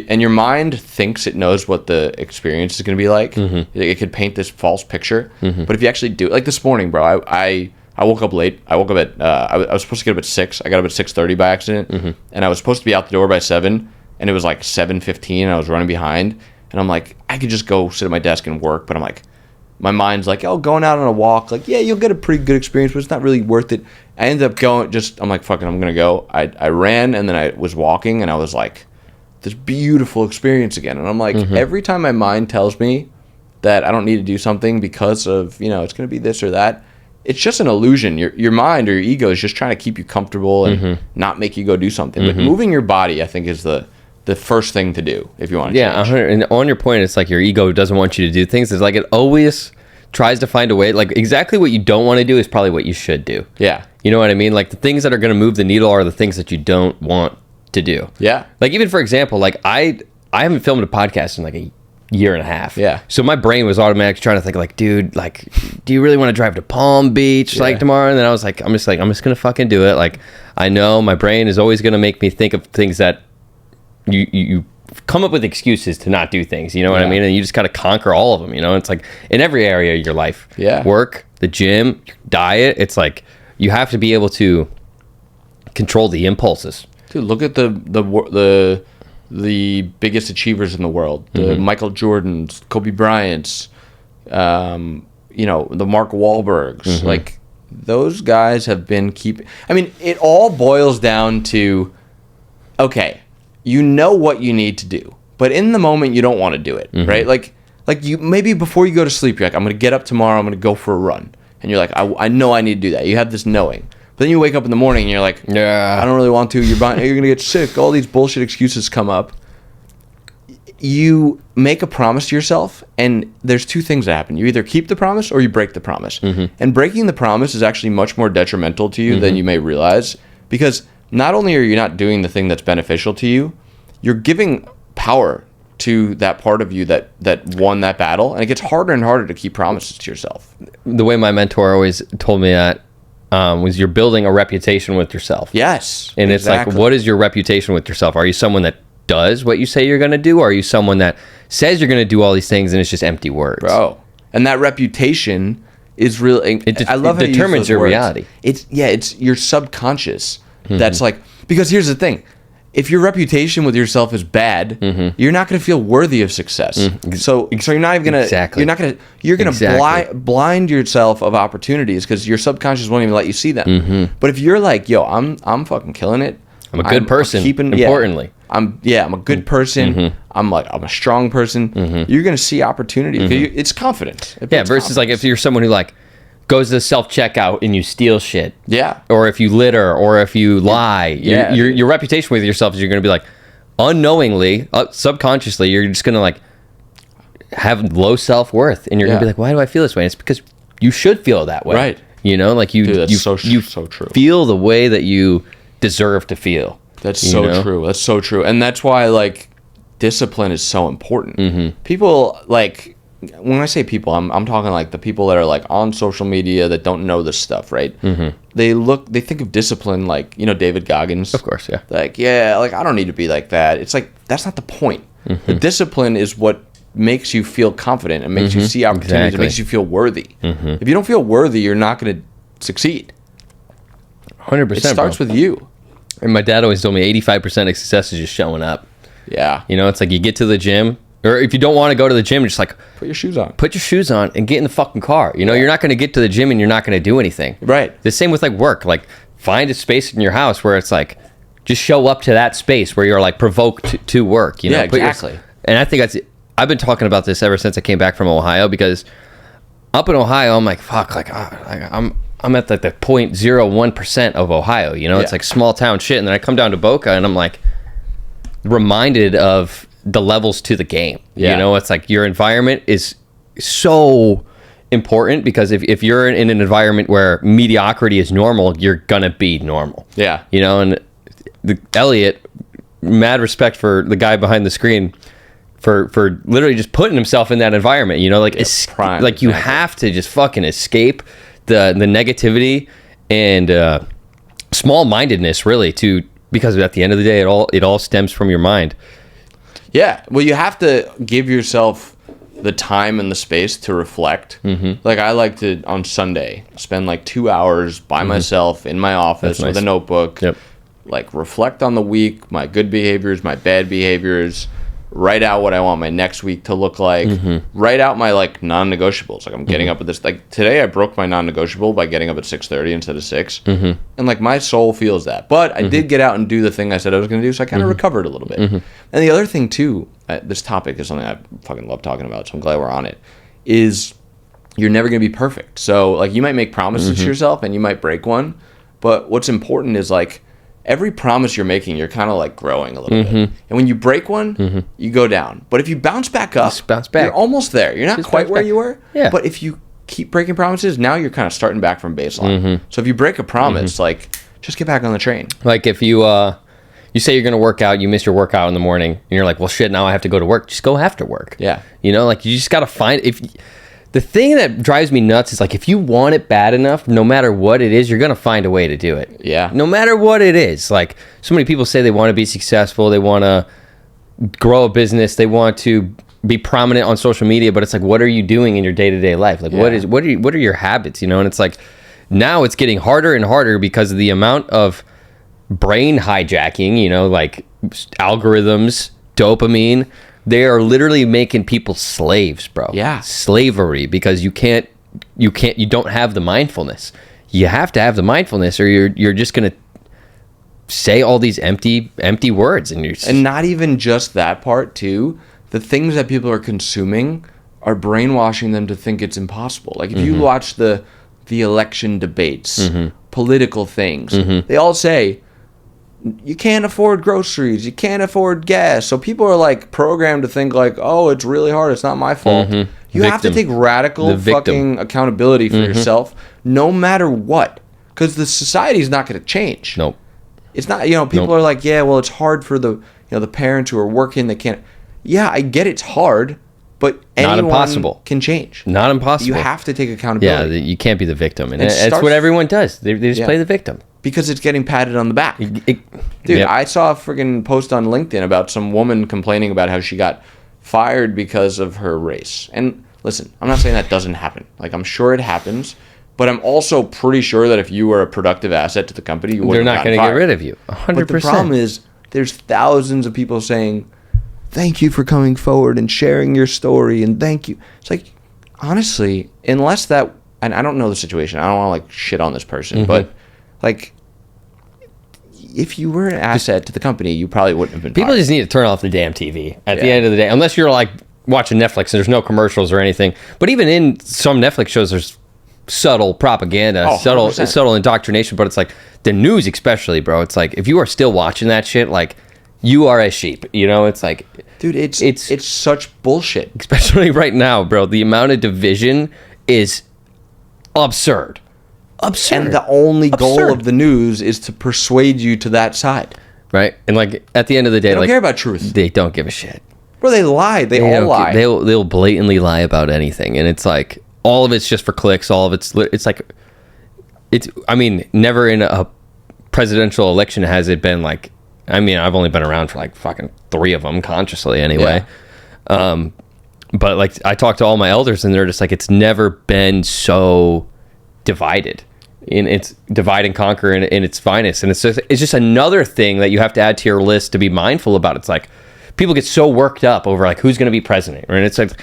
and your mind thinks it knows what the experience is going to be like. It could paint this false picture. But if you actually do it, like this morning, bro, I woke up late. I woke up at, I was supposed to get up at 6. I got up at 6:30 by accident. And I was supposed to be out the door by 7. And it was like 7:15 and I was running behind. And I'm like, I could just go sit at my desk and work. But I'm like, my mind's like, oh, going out on a walk. Like, yeah, you'll get a pretty good experience, but it's not really worth it. I ended up going, I'm like, fuck it, I'm going to go. I ran and then I was walking and I was like, this beautiful experience again. And I'm like, every time my mind tells me that I don't need to do something because of, you know, it's going to be this or that, it's just an illusion. Your mind or your ego is just trying to keep you comfortable and not make you go do something. But moving your body, I think, is the first thing to do if you want to change. And on your point, it's like your ego doesn't want you to do things. It's like it always tries to find a way. Like exactly what you don't want to do is probably what you should do. Yeah. You know what I mean? Like the things that are going to move the needle are the things that you don't want to do. Yeah. Like even for example, like I haven't filmed a podcast in like a year and a half. Yeah. So my brain was automatically trying to think like, dude, like, do you really want to drive to Palm Beach like tomorrow? And then I was like, I'm just gonna fucking do it. Like, I know my brain is always gonna make me think of things that you come up with excuses to not do things. You know what I mean? And you just gotta conquer all of them. You know, it's like in every area of your life. Yeah. Work, the gym, your diet. It's like you have to be able to control the impulses. Dude, look at the biggest achievers in the world, the Michael Jordans, Kobe Bryants, you know, the Mark Wahlbergs. Like those guys have been I mean, it all boils down to, okay, you know what you need to do, but in the moment you don't want to do it, right? Like you maybe before you go to sleep, you're like, I'm gonna get up tomorrow, I'm gonna go for a run, and you're like, I know I need to do that. You have this knowing. But then you wake up in the morning and you're like, yeah, I don't really want to. You're going to get sick. All these bullshit excuses come up. you make a promise to yourself, and there's two things that happen. You either keep the promise or you break the promise. And breaking the promise is actually much more detrimental to you than you may realize, because not only are you not doing the thing that's beneficial to you, you're giving power to that part of you that won that battle, and it gets harder and harder to keep promises to yourself. The way my mentor always told me that was you're building a reputation with yourself. Yes. And it's like, what is your reputation with yourself? Are you someone that does what you say you're going to do, or are you someone that says you're going to do all these things and it's just empty words? Bro. And that reputation is really, I love it determines your reality. It's your subconscious. That's like, because here's the thing. If your reputation with yourself is bad, you're not going to feel worthy of success. So you're not even going to, you're going to blind yourself of opportunities because your subconscious won't even let you see them. But if you're like, yo, I'm fucking killing it. I'm a good person. Importantly. I'm a good person. I'm a strong person. You're going to see opportunity. It's confidence. Versus confidence. Like if you're someone who like goes to the self-checkout and you steal shit. Yeah. Or if you litter or if you lie. Yeah. Your reputation with yourself is you're going to be like, unknowingly, subconsciously, you're just going to like have low self-worth. And you're going to be like, why do I feel this way? And it's because you should feel that way. Right. You know, like you so true. Feel the way that you deserve to feel. That's so true. That's so true. And that's why like discipline is so important. People like, when I say people, I'm talking like the people that are like on social media that don't know this stuff, right? They think of discipline like, David Goggins. Of course, yeah. Like, like I don't need to be like that. It's like, that's not the point. The discipline is what makes you feel confident and makes you see opportunities. It makes you feel worthy. If you don't feel worthy, you're not going to succeed. 100%. It starts with you. And my dad always told me 85% of success is just showing up. Yeah. It's like you get to the gym, or if you don't want to go to the gym, just like put your shoes on. Put your shoes on and get in the fucking car. You're not going to get to the gym and you're not going to do anything. Right. The same with like work. Like find a space in your house where it's like just show up to that space where you're like provoked to work. Yeah, exactly. And I think I've been talking about this ever since I came back from Ohio, because up in Ohio, I'm like, fuck, like I'm at like the 0.01% of Ohio, It's like small town shit. And then I come down to Boca and I'm like reminded of the levels to the game. It's like your environment is so important, because if you're in an environment where mediocrity is normal, you're gonna be normal. Yeah. And Elliot, mad respect for the guy behind the screen for literally just putting himself in that environment, like you have to just fucking escape the negativity and small-mindedness, really, because at the end of the day, it all stems from your mind. Yeah, well, you have to give yourself the time and the space to reflect. Like I like to, on Sunday, spend like 2 hours by myself in my office with a notebook, like reflect on the week, my good behaviors, my bad behaviors, write out what I want my next week to look like, write out my like non-negotiables. Like I'm getting up at this, like today I broke my non-negotiable by getting up at 6:30 instead of 6. And like my soul feels that. But I did get out and do the thing I said I was going to do, so I kind of recovered a little bit. And the other thing too, this topic is something I fucking love talking about, so I'm glad we're on it, is you're never going to be perfect. So like you might make promises to yourself and you might break one, but what's important is like every promise you're making, you're kind of like growing a little bit. And when you break one, you go down. But if you bounce back up, you're almost there. You're not quite where you were. Yeah. But if you keep breaking promises, now you're kind of starting back from baseline. So if you break a promise, like just get back on the train. Like if you say you're going to work out, you miss your workout in the morning, and you're like, well, shit, now I have to go to work. Just go after work. Yeah. Like you just got to find, the thing that drives me nuts is like, if you want it bad enough, no matter what it is, you're going to find a way to do it. Yeah. No matter what it is. Like so many people say they want to be successful. They want to grow a business. They want to be prominent on social media, but it's like, what are you doing in your day-to-day life? Like what are your habits, And it's like, now it's getting harder and harder because of the amount of brain hijacking, like algorithms, dopamine. They are literally making people slaves, bro. Yeah. Slavery, because you don't have the mindfulness. You have to have the mindfulness, or you're just gonna say all these empty words, and not even just that part too. The things that people are consuming are brainwashing them to think it's impossible. Like if you watch the election debates, political things, they all say you can't afford groceries, you can't afford gas. So people are like programmed to think like, oh, it's really hard, it's not my fault. You have to take radical fucking accountability for yourself, no matter what, because the society's not going to change. Nope. It's not, people are like, yeah, well, it's hard for the the parents who are working, they can't. Yeah, I get it's hard, but anyone can change. Not impossible. You have to take accountability. Yeah, you can't be the victim, and that's what everyone does. They just play the victim because it's getting patted on the back. Dude, I saw a friggin' post on LinkedIn about some woman complaining about how she got fired because of her race. And listen, I'm not saying that doesn't happen. Like, I'm sure it happens, but I'm also pretty sure that if you were a productive asset to the company, you wouldn't. They're not going to get rid of you. 100%. But the problem is, there's thousands of people saying, thank you for coming forward and sharing your story, and thank you. It's like, honestly, unless that, and I don't know the situation, I don't want to like shit on this person, but like, if you were an asset to the company, you probably wouldn't have been People fired. just need to turn off the damn TV at the end of the day, unless you're like watching Netflix and there's no commercials or anything. But even in some Netflix shows, there's subtle propaganda, subtle indoctrination. But it's like the news, especially, bro. It's like if you are still watching that shit, like you are a sheep. It's like, dude, it's such bullshit. Especially right now, bro. The amount of division is absurd. And the only goal of the news is to persuade you to that side. Right? And like at the end of the day, they don't care about truth. They don't give a shit. Bro, they lie. They all lie. They'll blatantly lie about anything. And it's like all of it's just for clicks. All of it's like I mean, never in a presidential election has it been like, I mean, I've only been around for like fucking 3 of them consciously anyway. Yeah. But like I talked to all my elders and they're just like, it's never been so divided. And it's divide and conquer in its finest. And it's just another thing that you have to add to your list to be mindful about. It's like people get so worked up over like who's going to be president. Right? And it's like,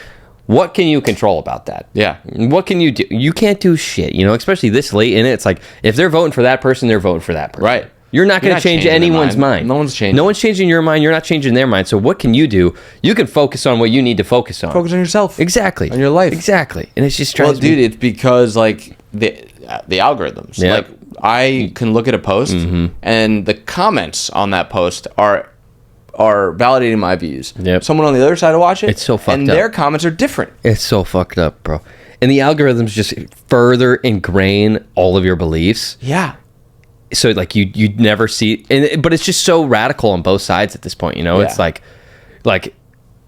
what can you control about that? Yeah. What can you do? You can't do shit, especially this late in it. It's like if they're voting for that person, they're voting for that person. Right. You're not going to change anyone's mind. No one's changing. No one's changing your mind. You're not changing their mind. So what can you do? You can focus on what you need to focus on. Focus on yourself. Exactly. On your life. Exactly. And it's just dude, it's because like the algorithms. Yep. Like I can look at a post and the comments on that post are validating my views. Yep. Someone on the other side will watch it. It's so fucked up. And their comments are different. It's so fucked up, bro. And the algorithms just further ingrain all of your beliefs. Yeah. So like you never see, but it's just so radical on both sides at this point. It's like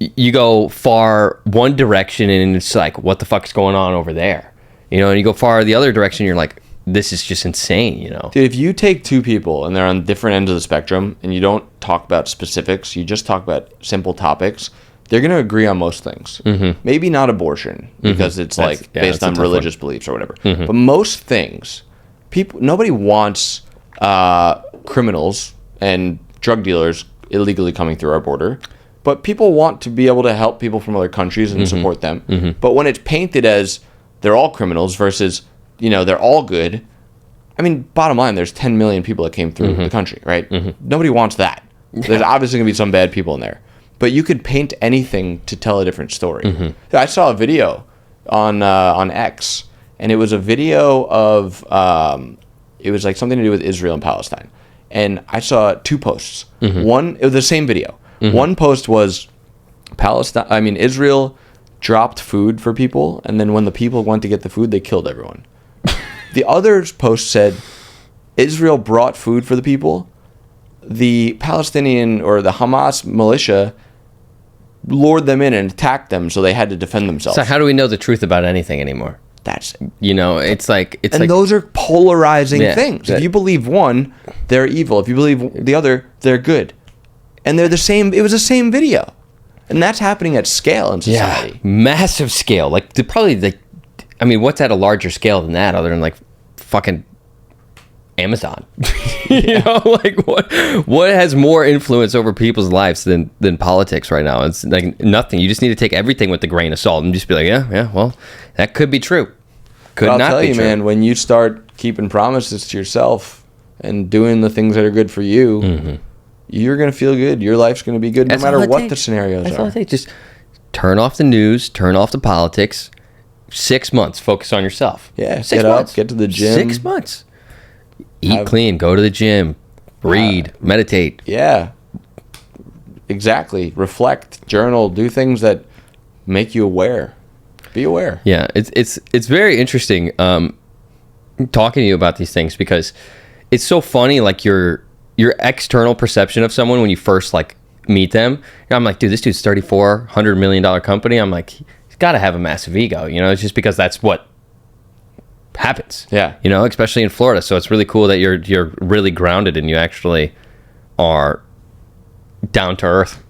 you go far one direction and it's like, what the fuck is going on over there? And you go far the other direction, you're like, this is just insane. Dude, if you take 2 people and they're on different ends of the spectrum and you don't talk about specifics, you just talk about simple topics, they're going to agree on most things. Maybe not abortion because it's based on religious beliefs or whatever. But most things, nobody wants criminals and drug dealers illegally coming through our border, but people want to be able to help people from other countries and support them. But when it's painted as they're all criminals versus they're all good, I mean, bottom line, there's 10 million people that came through the country, right? Nobody wants that. There's obviously gonna be some bad people in there, but you could paint anything to tell a different story. I saw a video on X, and it was a video of it was like something to do with Israel and Palestine. And I saw 2 posts. One, it was the same video. One post was Israel dropped food for people, and then when the people went to get the food, they killed everyone. The other post said, Israel brought food for the people. The Palestinian or the Hamas militia lured them in and attacked them, so they had to defend themselves. So how do we know the truth about anything anymore? That's it's like those are polarizing things. If you believe one, they're evil. If you believe the other, they're good. And they're the same. It was the same video, and that's happening at scale in society. Yeah, massive scale. Like what's at a larger scale than that, other than like fucking Amazon? What has more influence over people's lives than politics right now? It's like nothing. You just need to take everything with a grain of salt and just be like, yeah, well, that could be true. I'll tell you, man, when you start keeping promises to yourself and doing the things that are good for you, you're going to feel good. Your life's going to be good no matter what the scenarios That's are. all it takes. Just turn off the news, turn off the politics. 6 months, focus on yourself. Yeah, 6 months. Get to the gym. 6 months. Eat clean, go to the gym, read, meditate. Yeah, exactly. Reflect, journal, do things that make you aware. Be aware. Yeah, it's very interesting talking to you about these things, because it's so funny, like your external perception of someone when you first like meet them. I'm like, dude, this dude's $34 million company. I'm like, he's got to have a massive ego, you know. It's just because that's what happens. Yeah. You know, especially in Florida. So it's really cool that you're really grounded and you actually are down to earth.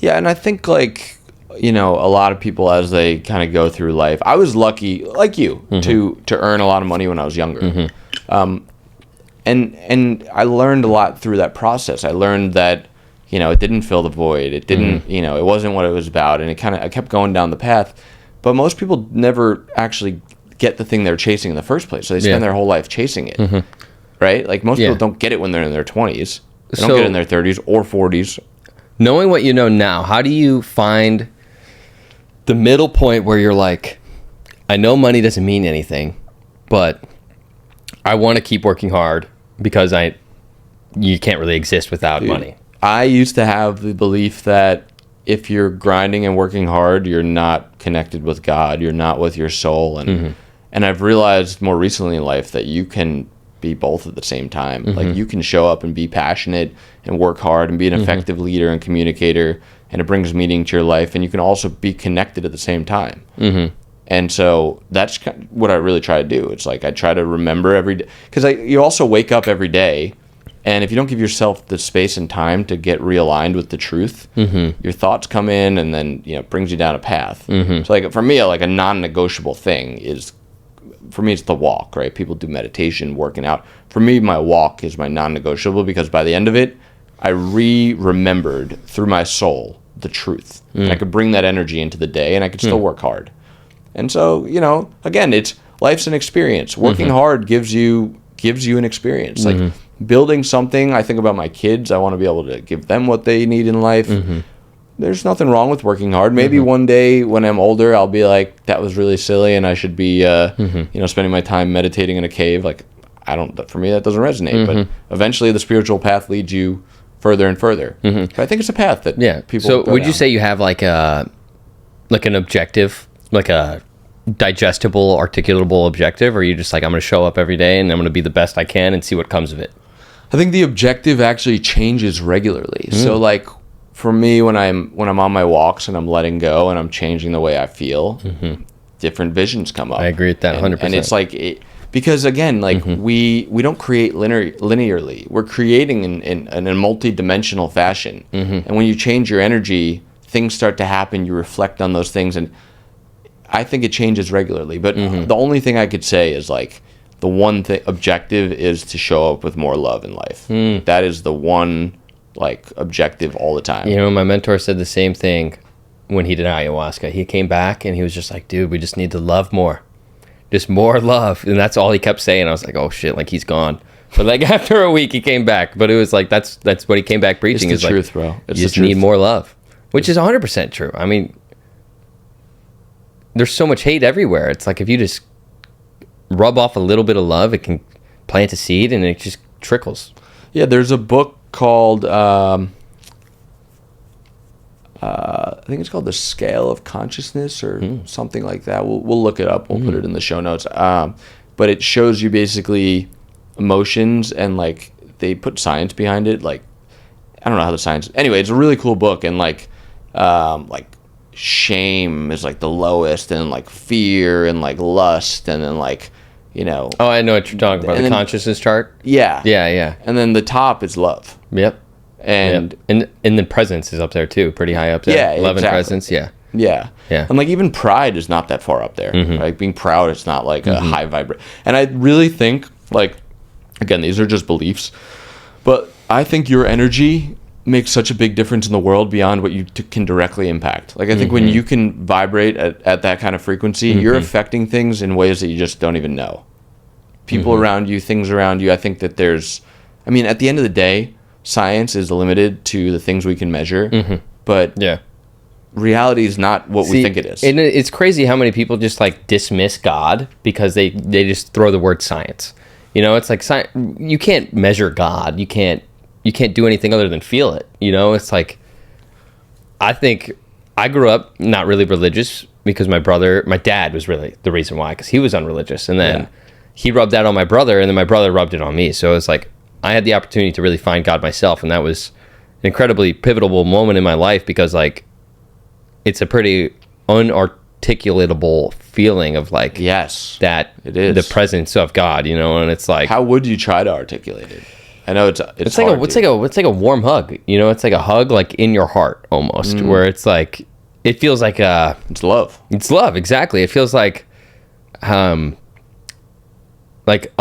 Yeah, and I think like, you know, a lot of people as they kind of go through life. I was lucky, like you, to earn a lot of money when I was younger. And I learned a lot through that process. I learned that, you know, it didn't fill the void. It didn't, you know, it wasn't what it was about. And I kept going down the path. But most people never actually get the thing they're chasing in the first place. So they spend their whole life chasing it, right? Like most people don't get it when they're in their 20s. They don't get it in their 30s or 40s. Knowing what you know now, how do you find the middle point where you're like, I know money doesn't mean anything, but I want to keep working hard because you can't really exist without money. I used to have the belief that if you're grinding and working hard, you're not connected with God. You're not with your soul. And I've realized more recently in life that you can be both at the same time. Like you can show up and be passionate and work hard and be an effective leader and communicator, and it brings meaning to your life. And you can also be connected at the same time. And so that's what I really try to do. It's like I try to remember every day, because you also wake up every day, and if you don't give yourself the space and time to get realigned with the truth, your thoughts come in, and then, you know, it brings you down a path. So like for me, like a non-negotiable thing is, for me, it's the walk, right? People do meditation, working out. For me, my walk is my non-negotiable, because by the end of it, I remembered through my soul the truth. And I could bring that energy into the day, and I could still work hard. And so, you know, again, life's an experience. Working hard gives you an experience. Like building something, I think about my kids. I want to be able to give them what they need in life. There's nothing wrong with working hard. Maybe one day when I'm older, I'll be like, that was really silly, and I should be, you know, spending my time meditating in a cave. Like, for me, that doesn't resonate. But eventually, the spiritual path leads you further and further. But I think it's a path that people. So, would down. you say you have like an objective, like a digestible, articulable objective, or are you just like, I'm going to show up every day and I'm going to be the best I can and see what comes of it? I think the objective actually changes regularly. So like for me, when I'm on my walks and I'm letting go and I'm changing the way I feel, different visions come up. I agree with that 100%. And it's like, because again, like we don't create linearly. We're creating in a multi-dimensional fashion. And when you change your energy, things start to happen. You reflect on those things, and I think it changes regularly. But the only thing I could say is like the one objective is to show up with more love in life. That is the one like objective all the time. You know, my mentor said the same thing when he did ayahuasca. He came back and he was just like, dude, we just need to love more. Just more love. And that's all he kept saying. I was like, oh shit, like he's gone. But like after a week he came back. But it was like that's what he came back preaching. It's the truth, like, bro. It's you just need more love. Which is 100% true. I mean, there's so much hate everywhere. It's like if you just rub off a little bit of love, it can plant a seed and it just trickles. Yeah, there's a book called I think it's called The Scale of Consciousness or something like that. We'll look it up. We'll put it in the show notes. But it shows you basically emotions, and like they put science behind it. Like I don't know how the science. Anyway, it's a really cool book, and like shame is like the lowest, and like fear and like lust, and then like, you know. Oh, I know what you're talking about. The consciousness chart. Yeah. Yeah. And then the top is love. Yep. And the presence is up there too, pretty high up there. Yeah, Love exactly. and presence. Yeah. And like even pride is not that far up there. Like being proud, it's not like a high vibrate. And I really think, like, again, these are just beliefs, but I think your energy makes such a big difference in the world beyond what you can directly impact. Like I think when you can vibrate at that kind of frequency, you're affecting things in ways that you just don't even know. People around you, things around you. I think that at the end of the day, science is limited to the things we can measure, but reality is not what we think it is. And it's crazy how many people just like dismiss God because they just throw the word science. You know, it's like you can't measure God. You can't you can't do anything other than feel it. You know, it's like, I think I grew up not really religious because my dad was really the reason why, because he was unreligious. And then he rubbed that on my brother, and then my brother rubbed it on me. So it's like, I had the opportunity to really find God myself. And that was an incredibly pivotal moment in my life, because like, it's a pretty unarticulatable feeling of like, yes, that it is the presence of God, you know. And it's like, how would you try to articulate it? I know it's like it's like a warm hug, you know. It's like a hug like in your heart almost, where it's like, it feels like it's love. It's love, exactly. It feels like a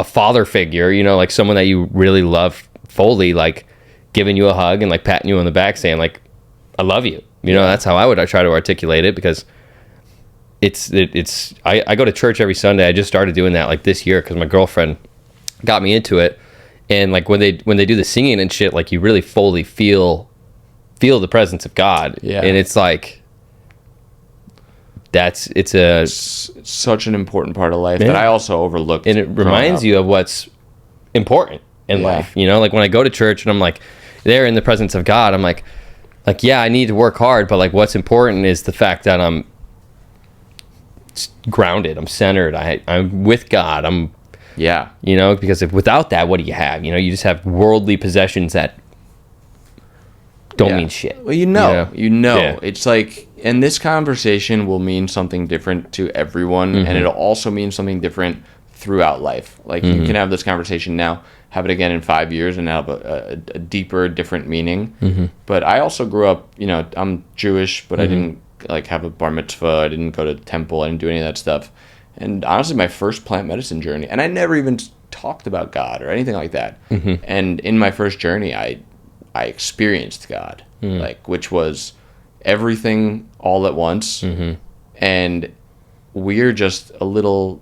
father figure, you know, like someone that you really love fully, like giving you a hug and like patting you on the back, saying like, I love you. You know, that's how I try to articulate it, because I go to church every Sunday. I just started doing that like this year because my girlfriend got me into it. And like when they do the singing and shit, like you really fully feel the presence of God. Yeah. And it's like, it's such an important part of life that I also overlooked. And it reminds you of what's important in life. You know, like when I go to church and I'm like there in the presence of God, I'm like, yeah, I need to work hard, but like what's important is the fact that I'm grounded, I'm centered, I'm with God, you know, because without that, what do you have? You know, you just have worldly possessions that don't mean shit. Well, you know, it's like, and this conversation will mean something different to everyone, and it'll also mean something different throughout life. Like you can have this conversation now, have it again in 5 years, and have a deeper, different meaning. But I also grew up, you know, I'm Jewish, but I didn't like have a bar mitzvah. I didn't go to temple. I didn't do any of that stuff. And honestly, my first plant medicine journey, and I never even talked about God or anything like that. And in my first journey, I experienced God, like, which was everything all at once. And we're just a little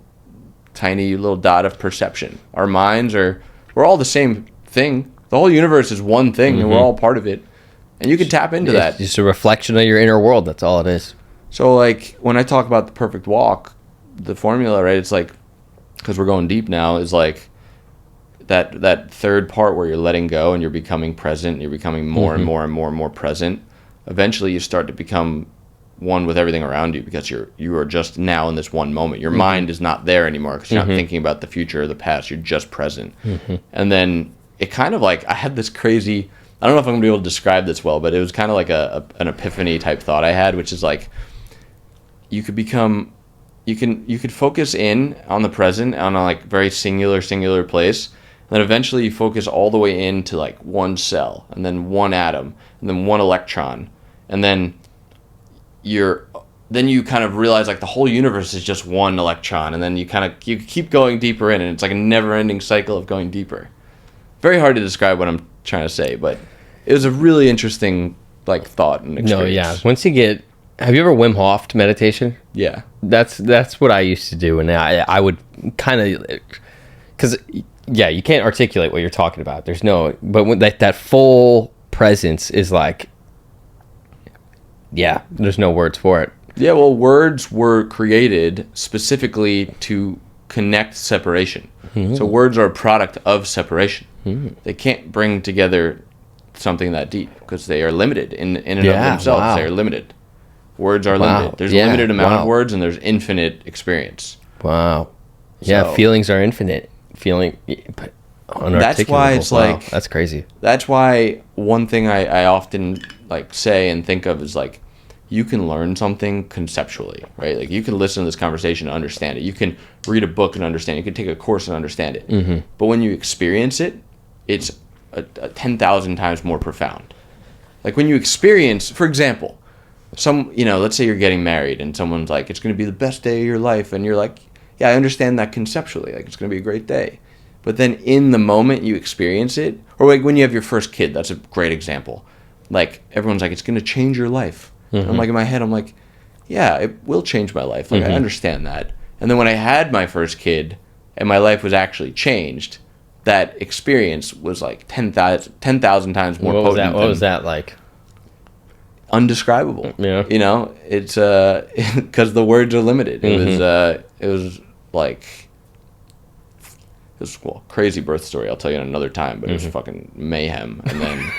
tiny little dot of perception. Our minds we're all the same thing. The whole universe is one thing, and we're all part of it. And you can tap into that. Just a reflection of your inner world. That's all it is. So like when I talk about the perfect walk, the formula, right? It's like, because we're going deep now, is like that third part where you're letting go and you're becoming present. You're becoming more and more and more and more present. Eventually, you start to become one with everything around you, because you are just now in this one moment. Your mind is not there anymore, because you're not thinking about the future or the past. You're just present. And then it kind of like, I had this crazy, I don't know if I'm gonna be able to describe this well, but it was kind of like an epiphany type thought I had, which is like, you could focus in on the present on a like very singular place, and then eventually you focus all the way into like one cell, and then one atom, and then one electron, and then you kind of realize like the whole universe is just one electron, and then you keep going deeper in, and it's like a never-ending cycle of going deeper. Very hard to describe what I'm trying to say, but it was a really interesting like thought and experience. No, yeah. Once you get, have you ever Wim Hof'd meditation? Yeah. That's what I used to do, and I would kind of, because you can't articulate what you're talking about. There's no, but when that full presence is like, there's no words for it. Yeah, well, words were created specifically to connect separation. So words are a product of separation. They can't bring together something that deep, because they are limited in and of themselves. Wow. They are limited. Words are limited. There's a limited amount of words, and there's infinite experience. Wow. Yeah, feelings are infinite. But unarticulable. That's why it's like, that's crazy. That's why one thing I often like say and think of is like, you can learn something conceptually, right? Like you can listen to this conversation and understand it. You can read a book and understand it. You can take a course and understand it. But when you experience it, it's a 10,000 times more profound. Like when you experience, for example, let's say you're getting married and someone's like, it's going to be the best day of your life. And you're like, yeah, I understand that conceptually. Like it's going to be a great day. But then in the moment you experience it, or like when you have your first kid, that's a great example. Like everyone's like, it's going to change your life. And I'm like, in my head, I'm like, yeah, it will change my life. Like I understand that. And then when I had my first kid and my life was actually changed, that experience was like 10,000 times more potent. What was that like? Undescribable. Yeah. You know, it's because the words are limited. It was like this crazy birth story. I'll tell you another time, but it was fucking mayhem. And then,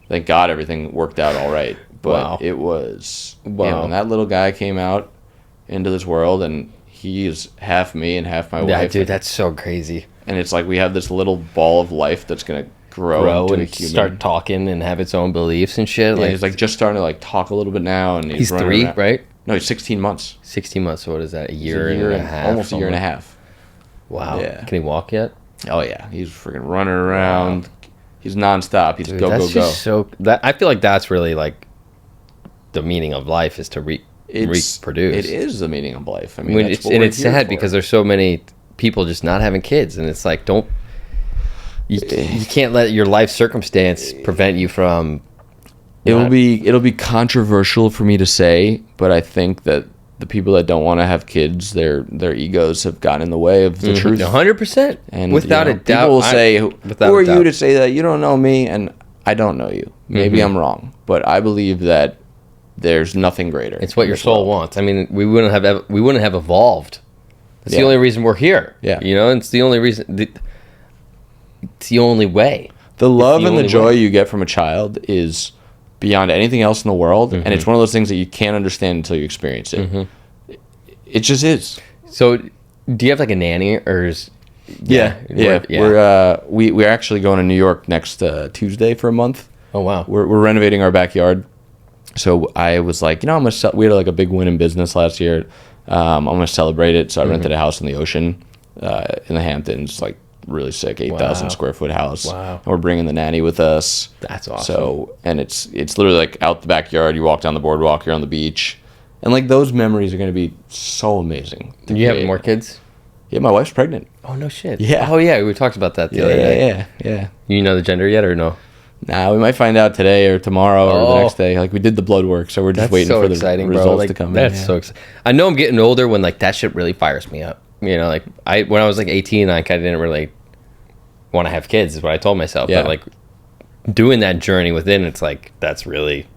thank God, everything worked out all right. But it was, when that little guy came out into this world, and he's half me and half my wife. Yeah, dude, that's so crazy. And it's like we have this little ball of life that's gonna grow into and a human. Start talking and have its own beliefs and shit. Yeah, he's like just starting to like talk a little bit now, and he's running 3, around. right? No, he's 16 months. 16 months. So what is that? A It's year and a half? almost a year and a half. Wow. Yeah. Can he walk yet? Oh yeah, he's freaking running around. Wow. He's nonstop. He's Dude, go. Just so that I feel like that's really like the meaning of life is to reproduce. It is the meaning of life. I mean, it's sad because there's so many people just not having kids, and it's like you can't let your life circumstance prevent you from. It'll be controversial for me to say, but I think that the people that don't want to have kids, their egos have gotten in the way of the truth. 100%. And without a doubt. People will say, who are you to say that? You don't know me, and I don't know you. Maybe I'm wrong, but I believe that there's nothing greater. It's what your soul wants. I mean, we wouldn't have evolved. That's the only reason we're here. Yeah. You know, it's the only reason. It's the only way. The love and the joy you get from a child is beyond anything else in the world, and it's one of those things that you can't understand until you experience it. It just is. So, do you have like a nanny, or is? Yeah. We're actually going to New York next Tuesday for a month. Oh wow. We're renovating our backyard, so I was like, I'm gonna. We had like a big win in business last year. I'm gonna celebrate it, so I rented a house on the ocean in the Hamptons, like really sick, 8,000 square foot house. Wow. And we're bringing the nanny with us. That's awesome. So, and it's literally like out the backyard. You walk down the boardwalk, you're on the beach, and like those memories are going to be so amazing. Do you have more kids? Yeah, my wife's pregnant. Oh no shit. Yeah. Oh yeah, we talked about that the other day. Yeah. You know the gender yet or no? Nah, we might find out today or tomorrow or the next day. Like we did the blood work, so we're just waiting for the results to come in. That's so exciting. I know I'm getting older when like that shit really fires me up. You know, like when I was like 18, like I didn't really want to have kids is what I told myself. Yeah. But like doing that journey within, it's like that's really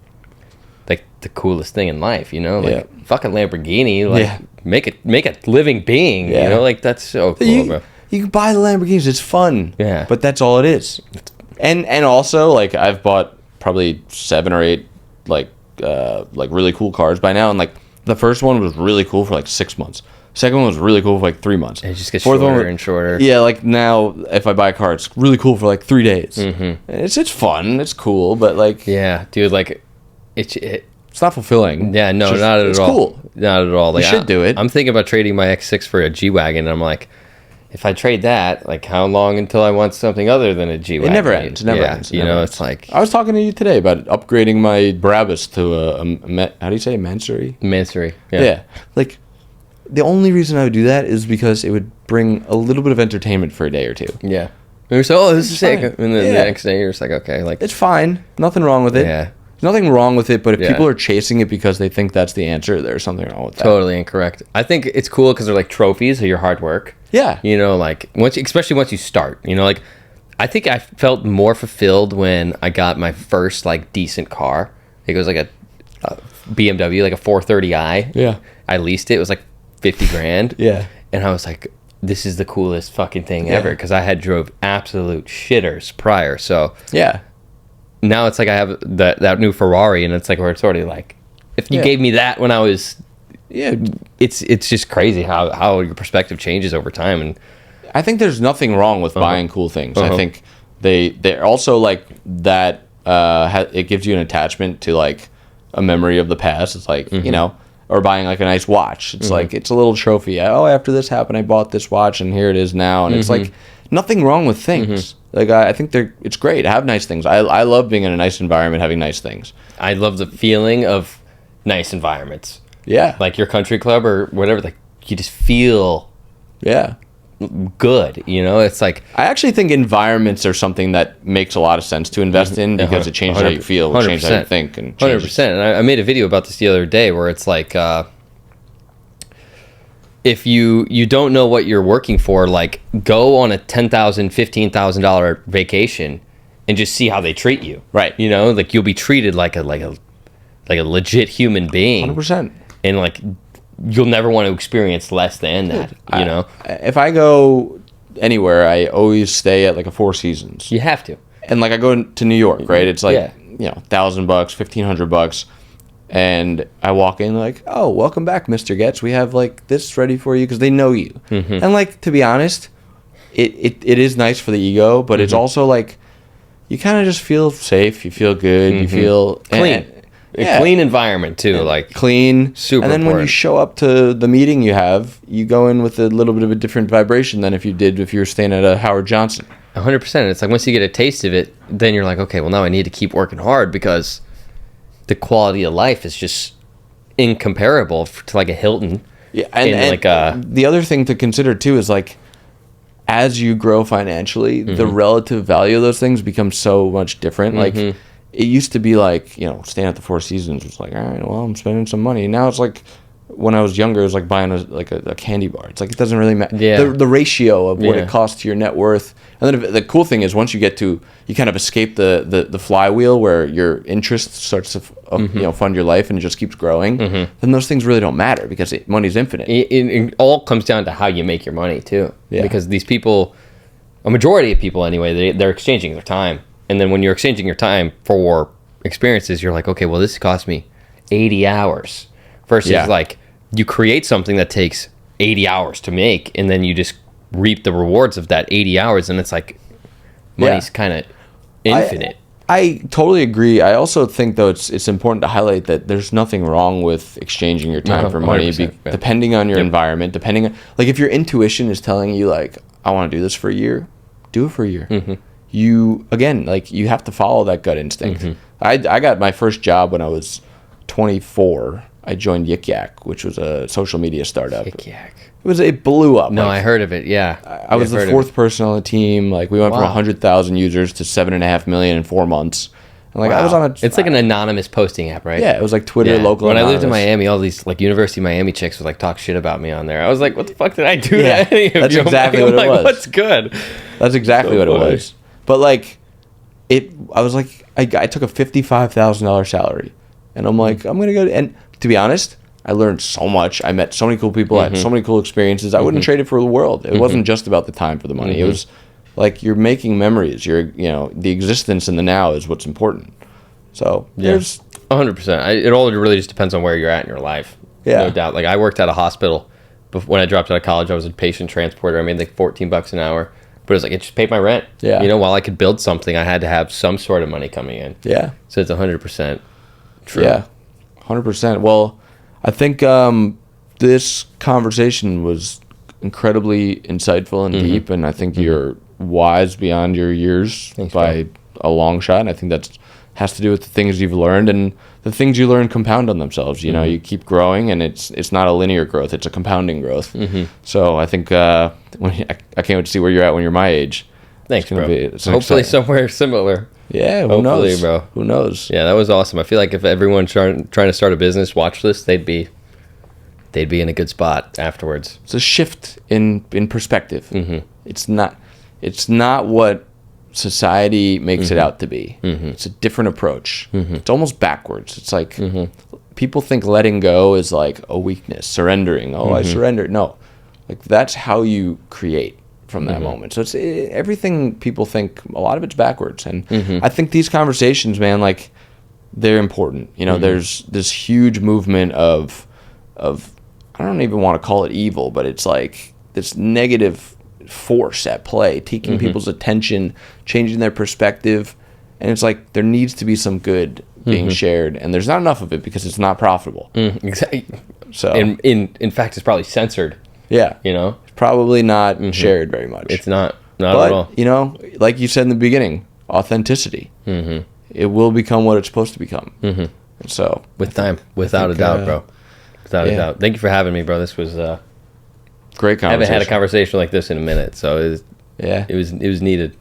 like the coolest thing in life, you know? Like fucking Lamborghini, like make a living being, you know? Like that's so cool, bro. You can buy the Lamborghinis, it's fun. Yeah. But that's all it is. And also like I've bought probably 7 or 8 like really cool cars by now, and like the first one was really cool for like 6 months. Second one was really cool for like 3 months. And it just gets shorter and shorter. Yeah, like now if I buy a car, it's really cool for like 3 days. It's fun, it's cool, but like dude, like it's not fulfilling. Yeah, no, not at all. It's cool. Not at all. Like, you should do it. I'm thinking about trading my X6 for a G-Wagon, and I'm like, if I trade that, like how long until I want something other than a G-Wagon? It never ends. It never ends. You know, it's like I was talking to you today about upgrading my Brabus to a how do you say Mansory? Mansory. Yeah. Like the only reason I would do that is because it would bring a little bit of entertainment for a day or two. Yeah. And we're so, this is sick. Fine. And then the next day you're just like, okay, like it's fine. Nothing wrong with it. Yeah. There's nothing wrong with it, but if people are chasing it because they think that's the answer, there's something wrong with that. Totally incorrect. I think it's cool because they're like trophies of your hard work. Yeah. You know, like especially once you start, you know, like I think I felt more fulfilled when I got my first like decent car. It was like a BMW, like a 430i. Yeah. I leased it. It was like 50 grand. Yeah. And I was like, this is the coolest fucking thing ever, because I had drove absolute shitters prior. So yeah. Now it's like I have that new Ferrari, and it's like where it's already like, if you gave me that when I was, it's just crazy how your perspective changes over time. And I think there's nothing wrong with buying cool things. I think they're also like that. It gives you an attachment to like a memory of the past. It's like you know, or buying like a nice watch. It's like it's a little trophy. Oh, after this happened, I bought this watch, and here it is now. And it's like nothing wrong with things. Like I think it's great. Have nice things. I love being in a nice environment, having nice things. I love the feeling of nice environments. Yeah, like your country club or whatever. Like you just feel good. You know, it's like I actually think environments are something that makes a lot of sense to invest in because it changes how you feel, it changes how you think, and 100%. And I made a video about this the other day where it's like. If you don't know what you're working for, like go on a $10,000, $15,000 vacation and just see how they treat you. Right. You know, like you'll be treated like a legit human being. 100%. And like you'll never want to experience less than that. You know. If I go anywhere, I always stay at like a Four Seasons. You have to. And like I go to New York, right? It's like, Yeah. you know, $1,000, $1,500. And I walk in like, oh, welcome back, Mr. Goetz. We have like this ready for you because they know you. And like, to be honest, it is nice for the ego, but it's also like, you kind of just feel safe. You feel good. You feel Clean. A clean environment too, like clean. super And then when you important. show up to the meeting you have, you go in with a little bit of a different vibration than if you were staying at a Howard Johnson. 100%. It's like once you get a taste of it, then you're like, okay, well now I need to keep working hard because the quality of life is just incomparable to like a Hilton. Yeah, and like a, the other thing to consider too is like, as you grow financially, the relative value of those things becomes so much different. Like, it used to be like, you know, staying at the Four Seasons was like, all right, well, I'm spending some money. Now it's like, when I was younger, it was like buying a candy bar. It's like, it doesn't really matter. Yeah. The ratio of what Yeah. it costs to your net worth. And then the cool thing is once you get to, you kind of escape the flywheel where your interest starts to fund your life and it just keeps growing, then those things really don't matter because money's infinite. it all comes down to how you make your money too. Yeah. Because these people, a majority of people anyway, they're exchanging their time. And then when you're exchanging your time for experiences, you're like, okay, well, this cost me 80 hours versus like you create something that takes 80 hours to make and then you just reap the rewards of that 80 hours. And it's like money's kind of infinite. I totally agree. I also think, though, it's important to highlight that there's nothing wrong with exchanging your time for money, 100%, yeah. depending on your environment, depending on, like, if your intuition is telling you, like, I want to do this for a year, do it for a year. You, again, like, you have to follow that gut instinct. I got my first job when I was 24. I joined Yik Yak, which was a social media startup. Yik Yak. It blew up. No, like, I heard of it. Yeah. I was the fourth person on the team. Like, we went from Wow. 100,000 users to 7.5 million in 4 months. And like, I was on a. It's like an anonymous posting app, right? Yeah, it was like Twitter, Yeah. local. When I lived in anonymous. Miami, all these like University of Miami chicks would like talk shit about me on there. I was like, what the fuck did I do Yeah, to any of that's you? exactly I'm what it like, was. What's good? That's exactly So what funny. it was. But like, I was like, I took a $55,000 salary, and I'm like, I'm gonna go. And to be honest, I learned so much. I met so many cool people. I had so many cool experiences. I wouldn't trade it for the world. It wasn't just about the time for the money. It was like you're making memories. The existence in the now is what's important. So there's 100%. It all really just depends on where you're at in your life. Yeah. No doubt. Like I worked at a hospital when I dropped out of college. I was a patient transporter. I made like $14 an hour, but it was like it just paid my rent. Yeah. You know, while I could build something, I had to have some sort of money coming in. yeah. So it's 100% true. Yeah, 100%. Well, I think this conversation was incredibly insightful and deep, and I think you're wise beyond your years by a long shot. And I think that has to do with the things you've learned, and the things you learn compound on themselves. You know, you keep growing, and it's not a linear growth; it's a compounding growth. So I think I can't wait to see where you're at when you're my age. Thanks, bro. It's Hopefully exciting. somewhere similar. Yeah, who Hopefully, knows, bro. Who knows? Yeah, that was awesome. I feel like if everyone trying to start a business watched this, they'd be in a good spot afterwards. It's a shift in perspective. It's not what society makes it out to be. It's a different approach. It's almost backwards. It's like people think letting go is like a weakness, surrendering. Oh, I surrender. No, like that's how you create from that moment. So it's everything people think. A lot of it's backwards, and I think these conversations, man, like they're important. You know, there's this huge movement of I don't even want to call it evil, but it's like this negative force at play, taking people's attention, changing their perspective, and it's like there needs to be some good being shared, and there's not enough of it because it's not profitable. Exactly. So in fact, it's probably censored. yeah, You know, it's probably not shared very much. it's not at all. But you know, like you said in the beginning, authenticity. It will become what it's supposed to become. So With time, without a doubt, bro. Without a doubt. Thank you for having me, bro. This was great I haven't conversation. had a conversation like this in a minute, so it was Yeah, it was needed.